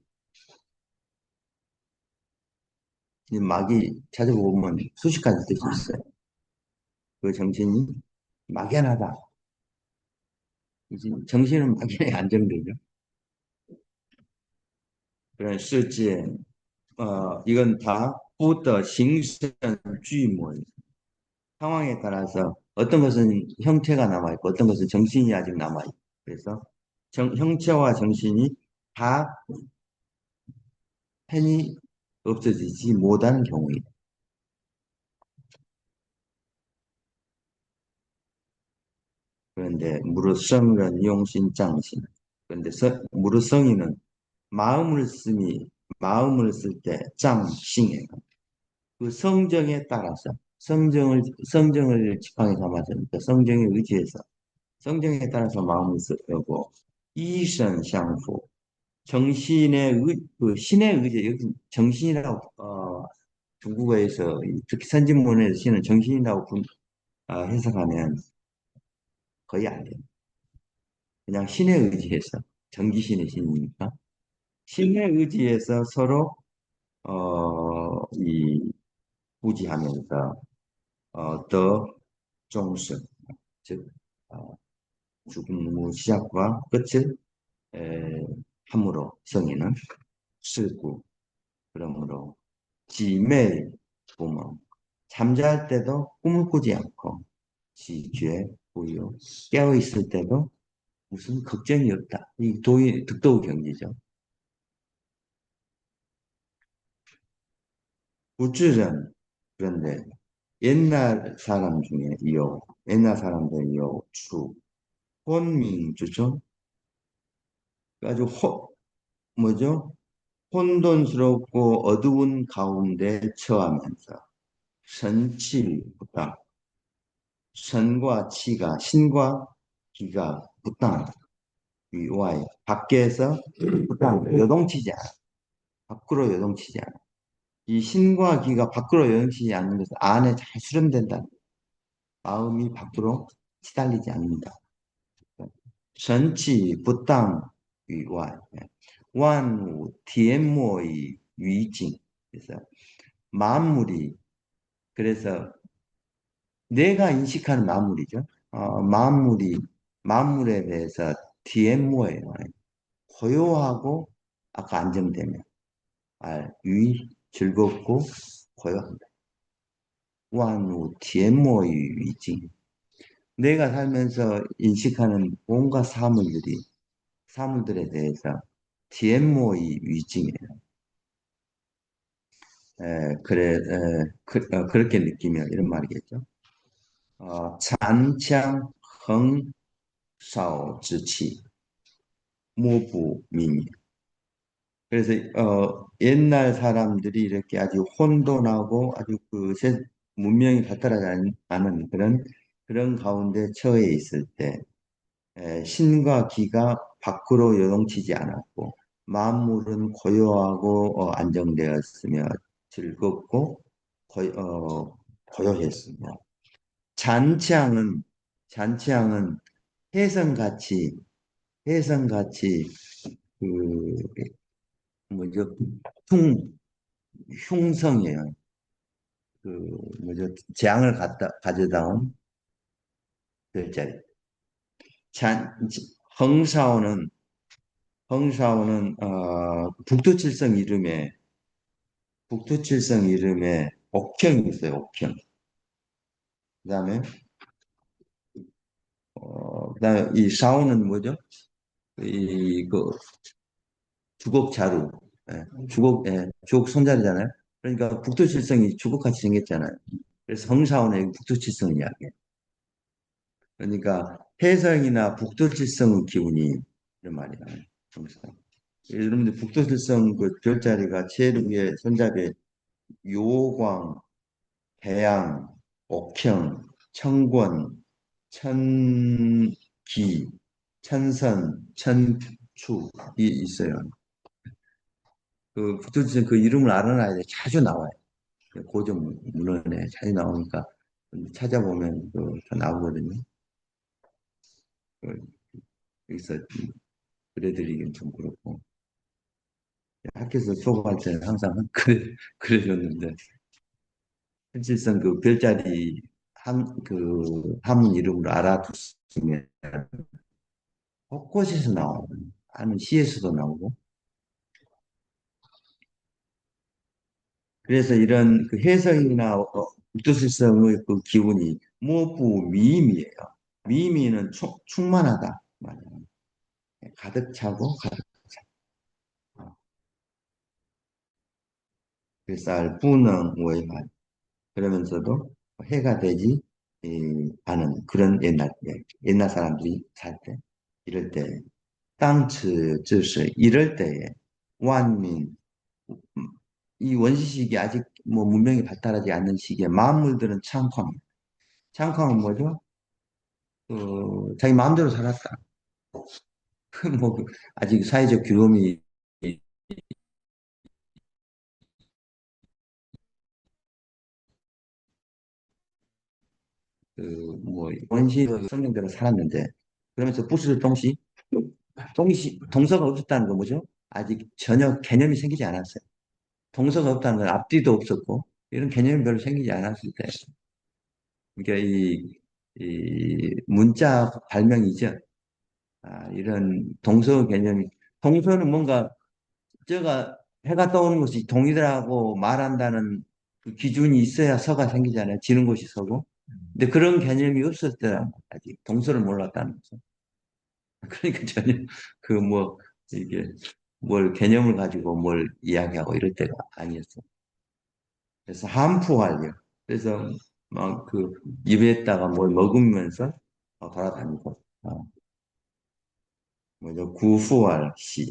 이 막이 찾아보면 수십 가지 뜻이 있어요. 그 정신이 막연하다. 정신은 막연히 안정되죠. 그런 실제 이건 다 부더形神俱모 상황에 따라서 어떤 것은 형체가 남아있고 어떤 것은 정신이 아직 남아있고 그래서 형체와 정신이 다 펜이 없어지지 못하는 경우이다. 그런데 무릇성은 용신장신 그런데 무릇성이는 마음을 쓸 때 짱싱해요. 그 성정에 따라서 성정을 지팡이 삼아서 그러니까 성정에 의지해서 성정에 따라서 마음을 쓰고 이선相fu 그 신의 의지 여기 정신이라고 중국어에서 특히 선진문에서 신은 정신이라고 해석하면 거의 안 돼요. 그냥 신의 의지에서 정기신의 신이니까 신의 의지에서 서로 이 부지하면서 더 종습 즉 죽음의 시작과 끝을 함으로 성인은 쓰고 그러므로 지매 보면 잠잘 때도 꿈을 꾸지 않고 지죄 고요 깨어 있을 때도 무슨 걱정이 없다. 이 득도의 경지죠. 우쭐은 그런데 옛날 사람들 혼민주죠. 아주 뭐죠? 혼돈스럽고 어두운 가운데 처하면서 선치부다. 선과 치가 신과 기가 부당하다. 위와에 밖에서 부당 요동치지 않아. 밖으로 요동치지 않아. 이 신과 기가 밖으로 요동치지 않는 것은 안에 잘 수렴된다. 마음이 밖으로 시달리지 않는다. 선치 부당 위와 완우 티엠모의 위징. 그래서 만물이 그래서 내가 인식하는 만물이죠. 만물에 대해서 TMO예요. 고요하고 아까 안정되면 즐겁고 고요합니다. 완우 TMO의 위지. 내가 살면서 인식하는 온갖 사물들에 대해서 TMO의 위증이에요. 그렇게 느끼며 이런 말이겠죠. 잔창 흥사오 지치 모부민. 그래서 옛날 사람들이 이렇게 아주 혼돈하고 아주 문명이 발달하지 않은 그런 가운데 처해 있을 때 신과 기가 밖으로 요동치지 않았고 만물은 고요하고 안정되었으며 즐겁고 고요했으며 잔치왕은 혜성같이 혜성같이 그 뭐죠 흉성이에요. 그 뭐죠 재앙을 가져다 온 별자리. 잔 헝사오는 북두칠성 이름에 옥형이 있어요. 옥형. 그다음에 그다음에 이 사오는 뭐죠? 이그 주걱 자루. 주걱 손자리잖아요. 그러니까 북두칠성이 주걱같이 생겼잖아요. 그래서 헝사오는 북두칠성 이야기예요. 그러니까 해성이나 북두칠성 기운이 이런 말이에요. 여러분들 북두칠성 그 별자리가 제일 위에 손잡이에 요광, 해양, 옥형, 청권, 천기, 천선, 천추 이 있어요. 그 북두칠성 그 이름을 알아놔야 돼. 자주 나와요. 고전 문헌에 자주 나오니까 찾아보면 다 나오거든요. 여기서 그래드리긴 좀 그렇고 학교에서 수업할 때는 항상 그래줬는데 실질상 그 별자리 한문 이름으로 알아두시면 곳곳에서 나와요. 아는 시에서도 나오고. 그래서 이런 그 해성이나 북두칠성의 그 기운이 무엇부 미임이에요. 미임이는 충만하다 말이에요. 가득 차고 가득 차. 그래서 알부능 외할 그러면서도 해가 되지 않은 그런 옛날 사람들이 살 때, 이럴 때, 땅츠 즉시 이럴 때에 완민 이 원시시기 아직 뭐 문명이 발달하지 않는 시기에 만물들은 창황. 창황은 뭐죠? 자기 마음대로 살았다. 뭐 아직 사회적 규범이 뭐 원시 성경대로 살았는데 그러면서 부스 동서가 없었다는 거 뭐죠? 아직 전혀 개념이 생기지 않았어요. 동서가 없다는 건 앞뒤도 없었고 이런 개념이 별로 생기지 않았을 때 그러니까 이 문자 발명이죠. 이런 동서 개념이 동서는 뭔가 저가 해가 떠오는 것이 동이더라고 말한다는 그 기준이 있어야 서가 생기잖아요. 지는 곳이 서고. 근데 그런 개념이 없을 때라 아직 동서를 몰랐다는 거죠. 그러니까 전혀 이게 뭘 개념을 가지고 뭘 이야기하고 이럴 때가 아니었어. 그래서 한푸활력. 그래서 막 입에다가 뭘 먹으면서 돌아다니고, 뭐죠? 구fu활시.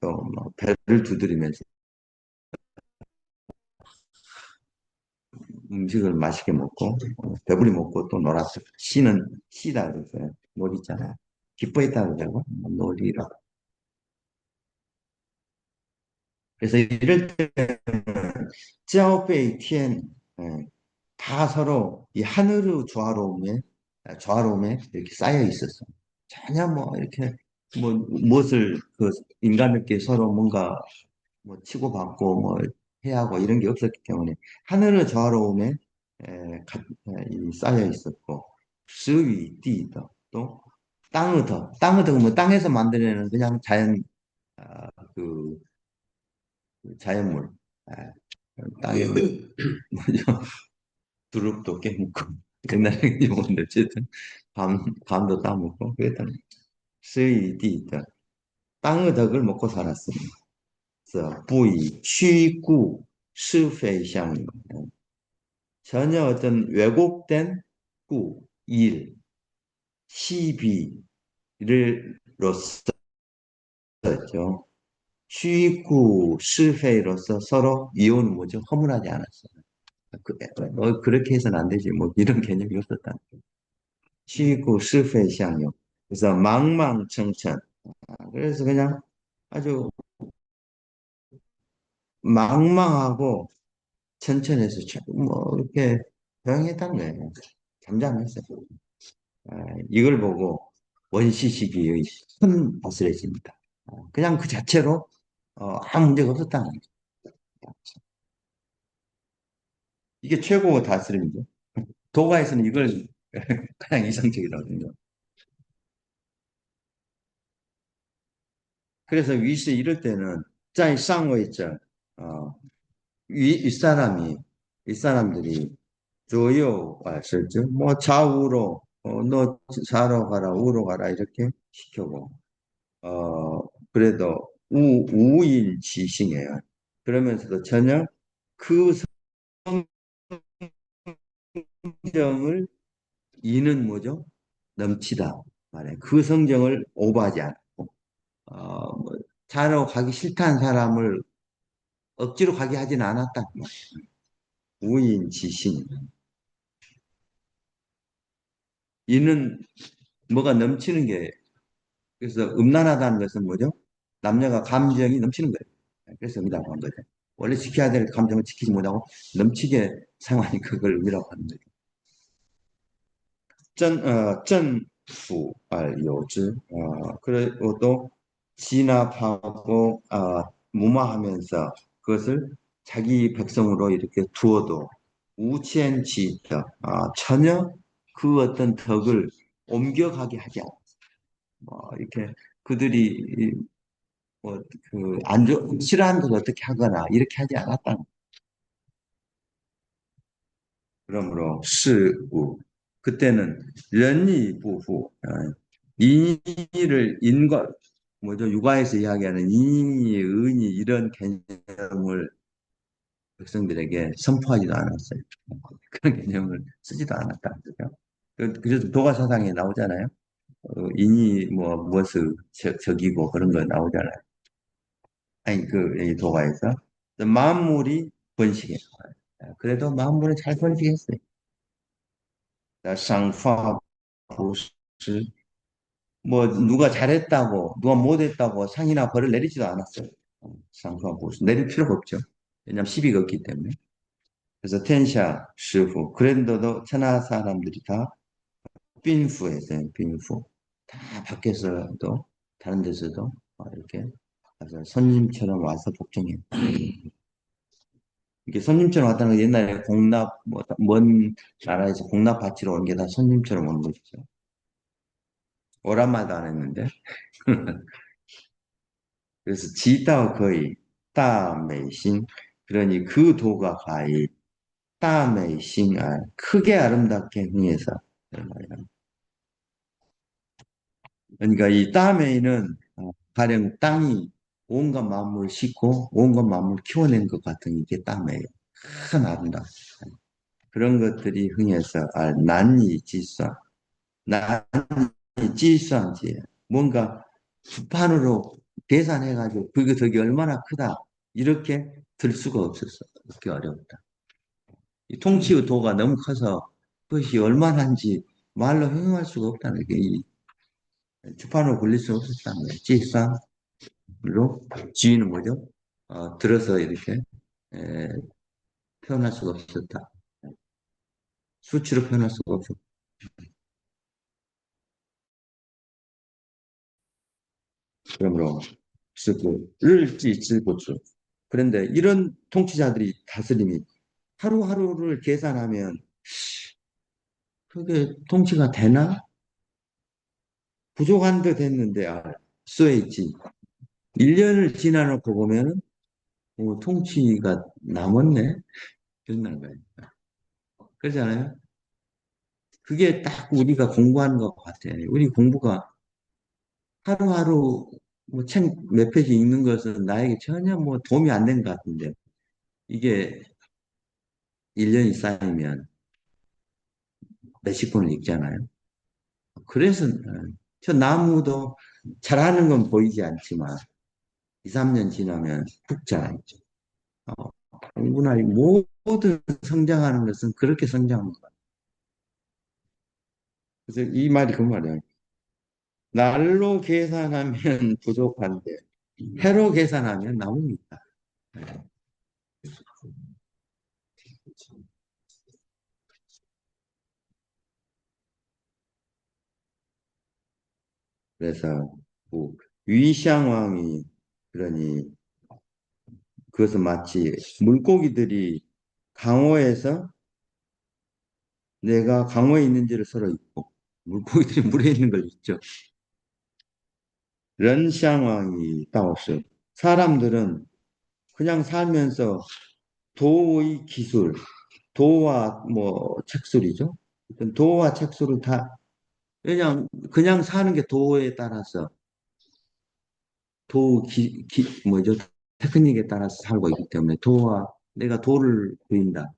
또뭐 배를 두드리면서 음식을 맛있게 먹고 배부리 먹고 또 놀았어. 시다 그랬어요. 놀이 있잖아요. 기뻐했다 그러고 놀이라. 그래서 이럴 때는 짜오베이티엔 다 서로 이 하늘의 조화로움에 이렇게 쌓여 있었어. 전혀 뭐 이렇게 뭐 무엇을 그 인간들끼리 서로 뭔가 뭐 치고받고 뭐 해야 하고 이런 게 없었기 때문에 하늘의 조화로움에 이 쌓여 있었고 스위 띠더 또 땅의 더 뭐 땅에서 만들어내는 그냥 그 자연물 아, 땅에 뭐죠 두릅도 깨먹고 옛날에 용었는데 어쨌든 밤도 따먹고 그랬던 스위 띠더 땅의 덕을 먹고 살았습니다. 그래서 부이 취구是非相 전혀 어떤 왜곡된 일, 시비를로서 취구是非로서 서로 이혼은 뭐죠? 허물하지 않았어요. 그렇게 해서는 안 되지. 뭐 이런 개념이 없었다. 취구 是非相용. 그래서 망망청천. 그래서 그냥 아주 망망하고 천천해서 뭐 이렇게 조용했다는 거예요. 잠잠했어요. 이걸 보고 원시시기의 큰 다스려집니다. 그냥 그 자체로 아무 문제가 없었다는 거죠. 이게 최고 다스림이죠. 도가에서는 이걸 가장 이상적이라고 해요. 그래서 위시 이럴 때는 在上位者 윗사람들이 조요 왔었죠. 뭐 좌우로 너 좌로 가라 우로 가라 이렇게 시켜고 그래도 우인지싱해요. 그러면서도 전혀 그 성정을 이는 뭐죠? 넘치다 말해. 그 성정을 오버하지 않고 뭐 자러 가기 싫다는 사람을 억지로 가게 하진 않았다. 우인지신. 이는 뭐가 넘치는 게 그래서 음란하다는 것은 뭐죠? 남녀가 감정이 넘치는 거예요. 그래서 의미라고 한 거죠. 원래 지켜야 될 감정을 지키지 못하고 넘치게 상황이 그걸 의미라고 하는 거죠. 전후 알요즈 그리고 또 진압하고 무마하면서 그것을 자기 백성으로 이렇게 두어도 우첸지덕 전혀 그 어떤 덕을 옮겨가게 하지 않고 이렇게 그들이 뭐그안 싫어하는 걸 어떻게 하거나 이렇게 하지 않았다는 그러므로 시우 그때는仁义 부후 인의를 인과 뭐죠 육아에서 이야기하는 인의 의의 이런 개념을 백성들에게 선포하지도 않았어요. 그런 개념을 쓰지도 않았다. 그죠? 그래서 도가 사상에 나오잖아요. 인이 뭐 무엇을 적이고 그런 거 나오잖아요. 아니 이 도가에서 만물이 번식해요. 그래도 만물은 잘 번식했어요. 상파 부스 뭐 누가 잘했다고 누가 못했다고 상이나 벌을 내리지도 않았어요. 상파 부스 내릴 필요가 없죠. 왜냐하면 시비가 없기 때문에. 그래서 텐샤 시후 그랜더도 천하 사람들이 다 빈후했어요. 빈후 다 밖에서도 다른 데서도 이렇게 가서 손님처럼 와서 복종해요. 이게 손님처럼 왔다는 건 옛날에 공납 먼 나라에서 공납 바치러 온 게 다 손님처럼 온 것이죠. 오란 말도 안 했는데. 그래서 지다오 거의 따메이신 그러니 그 도가 가히 따메이신 크게 아름답게 흥해서 그러니까 이 따메이는 가령 땅이 온갖 만물을 싣고 온갖 만물을 키워낸 것 같은 이게 따메예요. 큰 아름다움. 그런 것들이 흥해서 난이 지사 난이 지상지 뭔가 주판으로 계산해가지고 그게 덕이 얼마나 크다 이렇게 들 수가 없었어. 그렇게 어려웠다. 이 통치의 도가 너무 커서 그것이 얼마나인지 말로 형용할 수가 없다는 게 이 주판으로 굴릴 수 없었다는 거예요. 지상으로 지위는 뭐죠? 들어서 이렇게 에, 표현할 수가 없었다. 수치로 표현할 수가 없었다. 그러므로 쓸고를 그런데 이런 통치자들이 다스림이 하루하루를 계산하면 그게 통치가 되나? 부족한 듯 했는데 써있지. 1년을 지나놓고 보면 통치가 남았네? 그런다는 거예요. 그렇잖아요? 그게 딱 우리가 공부하는 것 같아요. 우리 공부가 하루하루 뭐 책 몇 페이지 읽는 것은 나에게 전혀 뭐 도움이 안 된 것 같은데 이게 1년이 쌓이면 몇십 권을 읽잖아요. 그래서 저 나무도 잘하는 건 보이지 않지만 2, 3년 지나면 푹 자라있죠. 공부나 모든 성장하는 것은 그렇게 성장하는 거예요. 그래서 이 말이 그 말이에요. 날로 계산하면 부족한데 해로 계산하면 남으니까. 그래서 그 위샹왕이 그러니 그것은 마치 물고기들이 강호에서 내가 강호에 있는지를 서로 잊고 물고기들이 물에 있는 걸 잊죠. 런샹왕이 따없어요. 사람들은 그냥 살면서 도의 기술, 도와 뭐 책술이죠. 도와 책술을 다 그냥 사는 게 도에 따라서 뭐죠? 테크닉에 따라서 살고 있기 때문에 도와 내가 도를 부린다.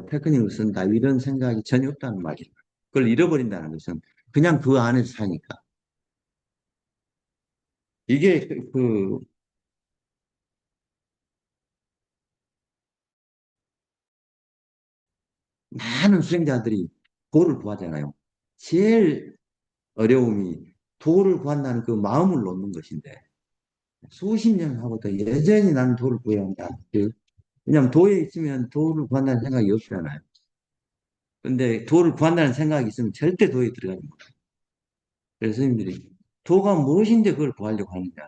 테크닉을 쓴다. 이런 생각이 전혀 없다는 말이에요. 그걸 잃어버린다는 것은 그냥 그 안에서 사니까. 이게 많은 수행자들이 도를 구하잖아요. 제일 어려움이 도를 구한다는 그 마음을 놓는 것인데 수십 년 하고도 여전히 나는 도를 구해야 한다. 왜냐하면 도에 있으면 도를 구한다는 생각이 없잖아요. 근데 도를 구한다는 생각이 있으면 절대 도에 들어가지 못해요. 그래서 스님들이 도가 무엇인데 그걸 구하려고 하느냐.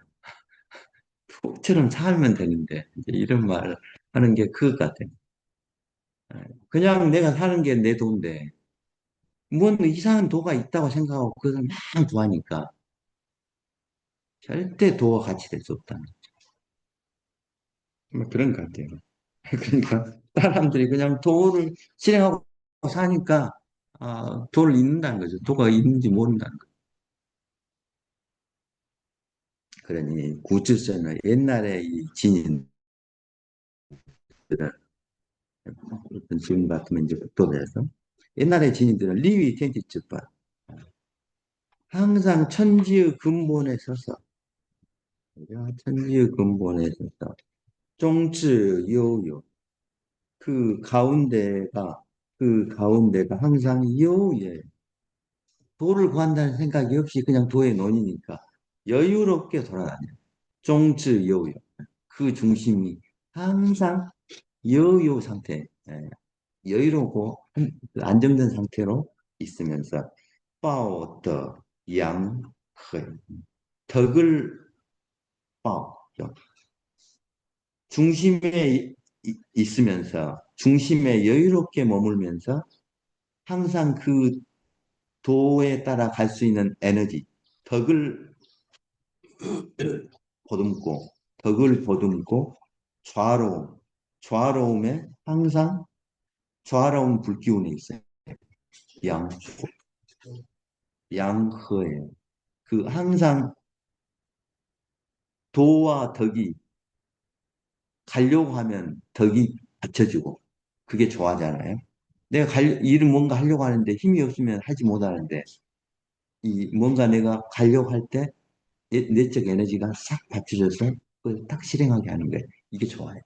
도처럼 살면 되는데 이제 이런 말을 하는 게 그것 같아요. 그냥 내가 사는 게 내 도인데 뭔 이상한 도가 있다고 생각하고 그것을 막 구하니까 절대 도와 같이 될 수 없다는 뭐 그런 것 같아요. 그러니까 사람들이 그냥 도를 실행하고 사니까 도를 잊는다는 거죠. 도가 있는지 모른다는 거죠. 그러니 구주서는 옛날에 이 진인들은 지금 같으면 이제 국도에서 옛날에 진인들은 리위 텐티츠바 항상 천지의 근본에 서서 천지의 근본에 서서 종智 요요 그 가운데가 항상 여유에 도를 구한다는 생각이 없이 그냥 도에 논이니까 여유롭게 돌아다녀요. 종智 여유. 그 중심이 항상 여유 상태, 여유롭고 안정된 상태로 있으면서 빠오더 양, 덕을 빠오. 중심에 있으면서 중심에 여유롭게 머물면서 항상 그 도에 따라 갈 수 있는 에너지, 덕을 보듬고, 덕을 보듬고, 좌로움에 항상 좌로운 불기운이 있어요. 양, 양허예요. 그 항상 도와 덕이 가려고 하면 덕이 받쳐주고, 그게 좋아하잖아요. 내가 일을 뭔가 하려고 하는데 힘이 없으면 하지 못하는데, 뭔가 내가 가려고 할 때 내적 에너지가 싹 받쳐져서 그걸 딱 실행하게 하는 거예요. 이게 좋아요.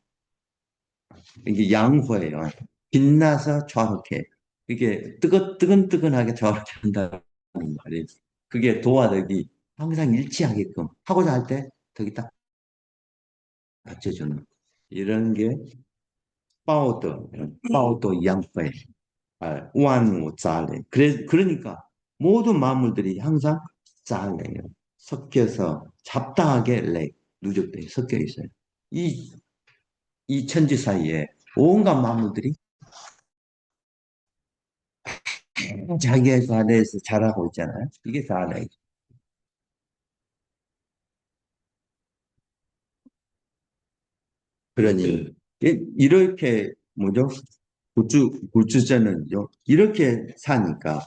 이게 양호예요. 빛나서 좌흑해. 이게 뜨끈뜨끈하게 좌흑해 한다는 말이에요. 그게 도와 덕이 항상 일치하게끔 하고자 할 때 덕이 딱 받쳐주는 이런 게 파오더 양파에 우한우 잘래. 그러니까 모든 만물들이 항상 잘래요. 섞여서 잡다하게 누적돼 섞여 있어요. 이, 이 천지 사이에 온갖 만물들이 자기의 자리에서 자라고 있잖아요. 이게 자래. 그러니 이렇게 뭐죠? 굴주자는요. 이렇게 사니까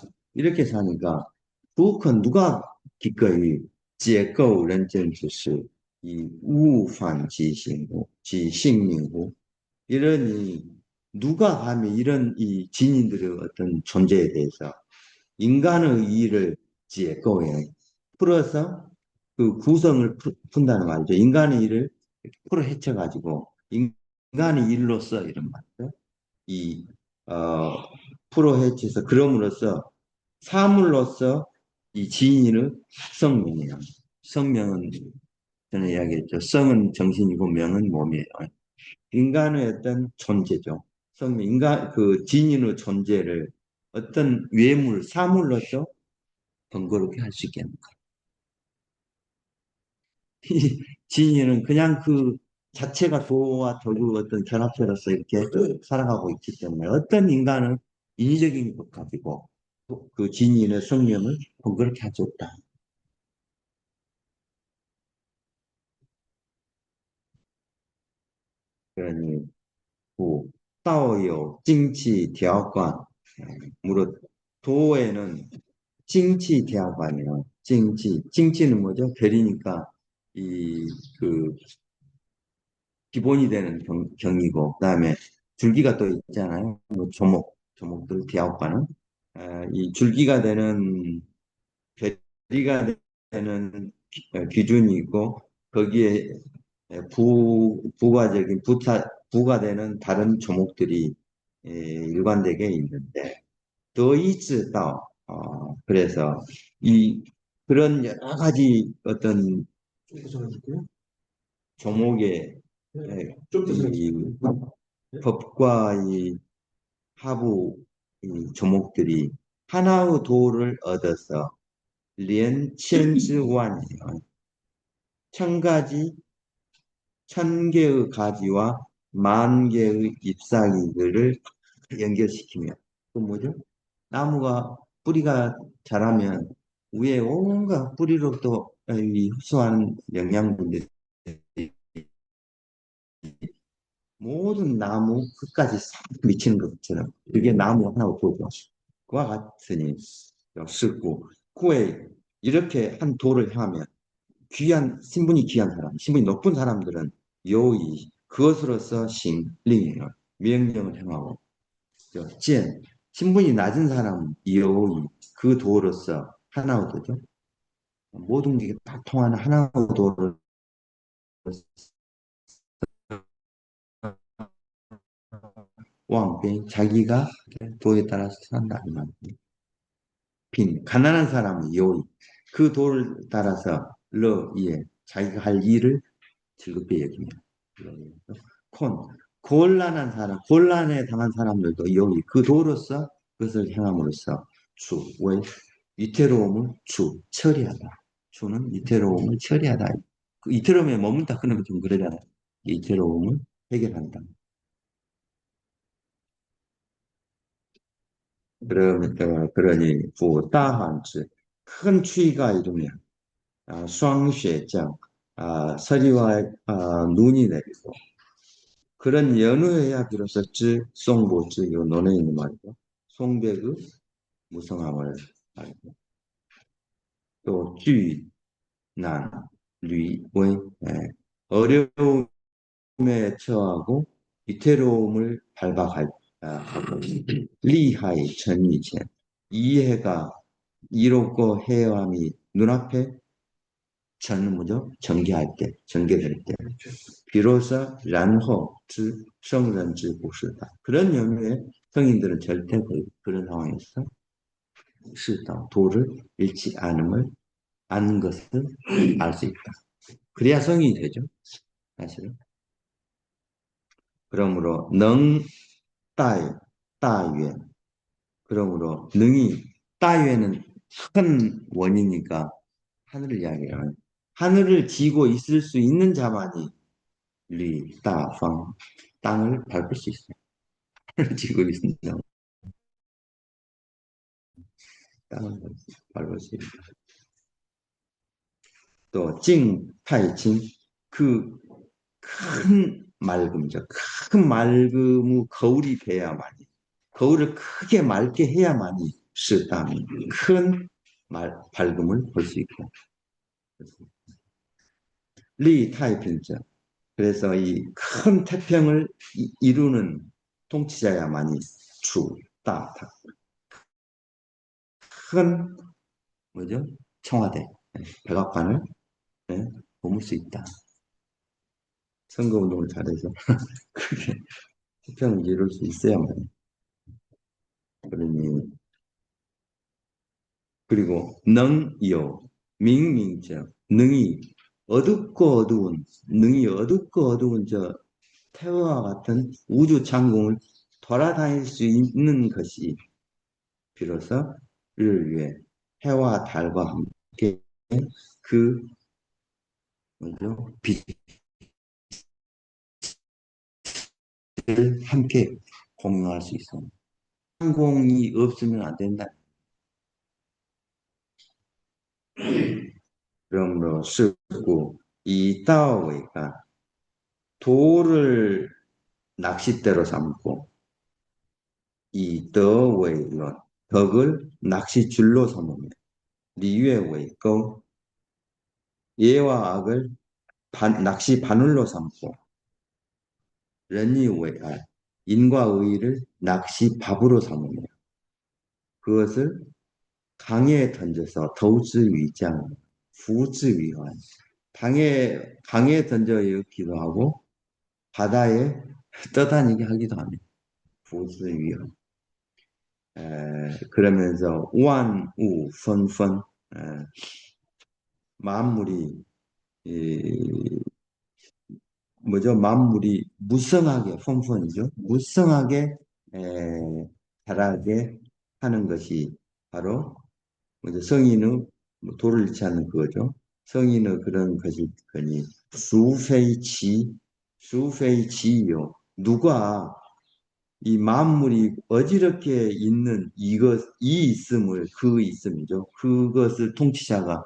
북한 누가 기꺼이 解构人间之事，以物反其性，即性命乎？ 이러니 누가 감히 이런 이 진인들의 어떤 존재에 대해서 인간의 이의를 解构해 풀어서 그 구성을 푼다는 말이죠. 인간의 일을 풀어 헤쳐가지고 인간의 일로서 이런 말이죠. 이 풀어 헤쳐서 그럼으로써 사물로서 이 지인의 성명이에요. 성명은 저는 이야기했죠. 성은 정신이고 명은 몸이에요. 인간의 어떤 존재죠. 성명, 인간 그 지인의 존재를 어떤 외물, 사물로서 번거롭게 할 수 있게 합니다. 이 지인은 그냥 그 자체가 도와 덕의 어떤 결합체로서 이렇게 살아가고 있기 때문에 어떤 인간은 인위적인 것 가지고 그 진인의 성령을 번거롭게 할 수 없다. 그러니 부, 따오요, 징치, 대학관, 무릇 도에는 징치 대학관이요. 징치는 뭐죠? 별이니까 이그 기본이 되는 경이고, 그다음에 줄기가 또 있잖아요. 뭐 조목들 대학과는 이 줄기가 되는 배리가 되는 기준이 있고 거기에 부가 되는 다른 조목들이 일관되게 있는데 더이즈다 그래서 이 그런 여러 가지 어떤 조목의 이 법과 이 하부 이 조목들이 하나의 도를 얻어서 련千之万이에요. 천 가지, 천 개의 가지와 만 개의 잎사귀들을 연결시키며 그 뭐죠? 나무가 뿌리가 자라면 위에 온갖 뿌리로부터 이 흡수하는 영양분들이 모든 나무 끝까지 싹 미치는 것처럼 그게 나무 하나고 보죠. 그와 같으니 쓰고 후에 이렇게 한 도를 향하면 신분이 귀한 사람, 신분이 높은 사람들은 요이 그것으로서 신링이에요. 명령을 행하고 젠 신분이 낮은 사람은 요이 그 도로서 하나의 도죠. 모든 게 다 통하는 하나의 도를 왕병 자기가 도에 따라서 산다 이 말이에요. 빈 가난한 사람은 요이 그 도를 따라서 러 자기가 할 일을 즐겁게 여기며 콘 곤란한 사람 곤란에 당한 사람들도 요이 그 도로서 그것을 행함으로써 왜 위태로움을 처리하다 주는 위태로움을 처리하다 그 위태로움에 머문다 그러면 좀 그러잖아요. 위태로움을 해결한다. 그러니 부다한지 큰 추위가 이르면 수황쉐장 서리와 눈이 내리고 그런 연후해야 비로소 송보지 요 논에 있는 말이죠. 송백의 무성함을 알고 또惧난 류의 어려움에 처하고 위태로움을 하고 리하의 전이체, 이해가 이롭고 해함이 눈앞에, 、 어, 、 어, 、 어, 、 어, 、 어, 、 어, 、 어, 、 어, 、 어, 、 어, 、 어, 、 어, 、 어, 、 어, 、 어, 、 어, 、 어, 전 뭐죠? 전개할 때, 전개될 때. 비로소 란호 지 성人之 不是다. 그런 의미에 성인들은 절대 그런 상황에서 시다 도를 잃지 않은 것을 알 수 있다. 그래야 성인이 되죠. 사실은. 그러므로 따 따위에 그러므로 능이 따위에는 큰 원이니까 하늘을 이야기하는 하늘을 지고 있을 수 있는 자만이 따방 땅을 밟을 수 있어요. 하늘을 지고 있는 자 땅을 밟을 수 있어요. 또 징파이징 그 큰 맑음이죠. 큰 맑음의 거울이 돼야만이 거울을 크게 맑게 해야만이 쓰담이 큰 밝음을 볼 수 있고 리타이핑자 그래서 이 큰 태평을 이루는 통치자야만이 따다 큰 뭐죠? 청와대 백악관을 머물 수 있다. 선거운동을 잘해서 크게 태평을 이룰 수 있어야만 그러니 그리고 능요 밍밍저 능이 어둡고 어두운 저 태화와 같은 우주 창공을 돌아다닐 수 있는 것이 비로소 를 위해 해와 달과 함께 그 뭐죠? 빛을 함께 공유할 수 있습니다. 창공이 없으면 안 된다. 그러므로 쓰고 이 따오웨이가 도를 낚싯대로 삼고 이 더웨이론 덕을 낚싯줄로 삼으며 리웨웨이고 예와 악을 낚시 바늘로 삼고 런니웨알 인과 의를 낚시 밥으로 삼으며 그것을 강에 던져서 더우즈 위장 부즈 위환 강에 던져 넣기도 하고 바다에 떠다니게 하기도 합니다. 부즈 위환 그러면서 완우 펀펀 만물이 뭐죠? 만물이 무성하게 펀펀이죠. 무성하게 자라게 하는 것이 바로 뭐죠? 성인의 도를 잃지 않는 그거죠. 성인의 그런 것일 거니 수페이지요. 누가 이 만물이 어지럽게 있는 이 있음을 그 있음이죠. 그것을 통치자가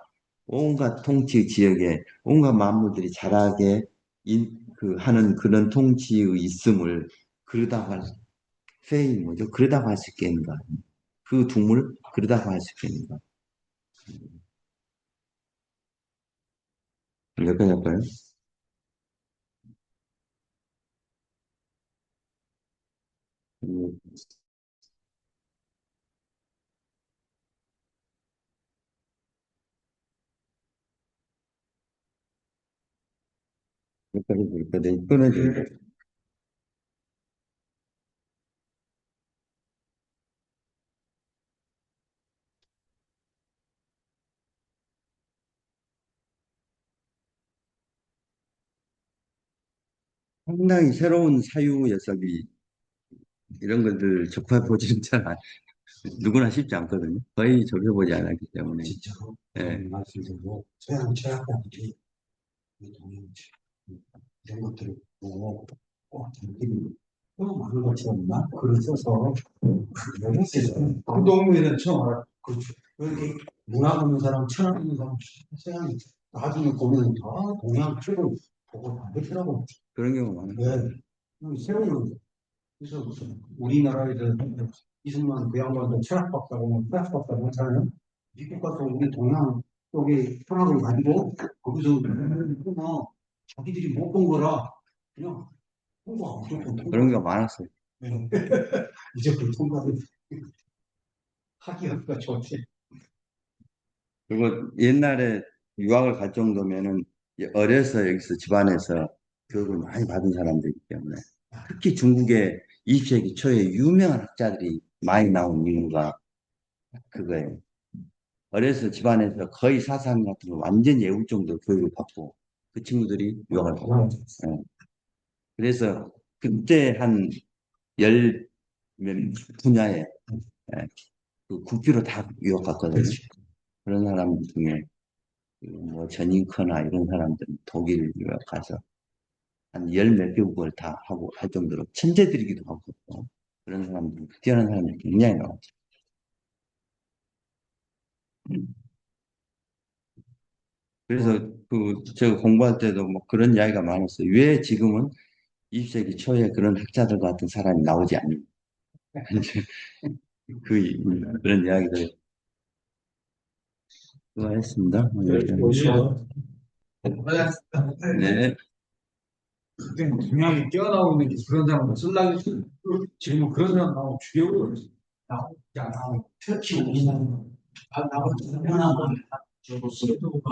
온갖 통치 지역에 온갖 만물들이 자라게 하는 그런 통치의 있음을 그러다가 페이 뭐죠? 그러다가 할 수 있겠는가? 그 둠을 그러다가 할 수 있겠는가? 여기까지 할까요? 음, 여기까지 볼까요? 끊어지니까. 상당히 새로운 사유 녀석이 이런 것들 접해보지는 누구나 쉽지 않거든요. 거의 접해보지 않았기 때문에. 진짜로 예. 말씀드리고 서양 철학가들이 이 동양책 이런 것들을 보고 자기들이 또 많은 것처럼 막 글을 써서 그 동물에는 처음 알아. 그렇죠. 이렇게 문학 있는 사람, 철학 있는 사람, 서양 나중에 보면 다 동양 책을 보고 다르더라고. 그런 경우가 많아요. 네. 새로운 그래서 우리나라에서 이승만 그 양반도 철학 박사고 철학 박사고 하잖아요. 미국 가서 우리 동양 쪽에 철학을 가지고 거기서 그냥 자기들이 못 본 거라 그냥 통과 무조건 통과. 그런 경우가 많았어요. 네. 이제 그 통과를 하기가 좋지. 그리고 옛날에 유학을 갈 정도면은 어려서 여기서 집안에서 교육을 많이 받은 사람들이기 때문에 특히 중국의 20세기 초에 유명한 학자들이 많이 나온 이유가 그거예요. 어려서 집안에서 거의 사상 같은 거 완전 외울 정도 교육을 받고 그 친구들이 유학을 가고 그래서 그때 한 열 분야에 예, 그 국기로 다 유학 갔거든요. 그런 사람들 중에 그뭐 전인커나 이런 사람들은 독일 유학 가서 한 열 몇 개국을 다 하고 할 정도로 천재들이기도 하고 그런 사람들 뛰어난 사람들이 굉장히 나왔죠. 그래서 그 제가 공부할 때도 뭐 그런 이야기가 많았어요. 왜 지금은 20세기 초에 그런 학자들 같은 사람이 나오지 않는 그런 이야기들 수고했습니다. 네. 그때 동양이 뛰어나오고 있는 게 그런 사람을 쓸라고 지금은 그런 사람 나오면 죽여버려. 나오지 않아. 특히 우리는 나머지 하나만 저도 쓰고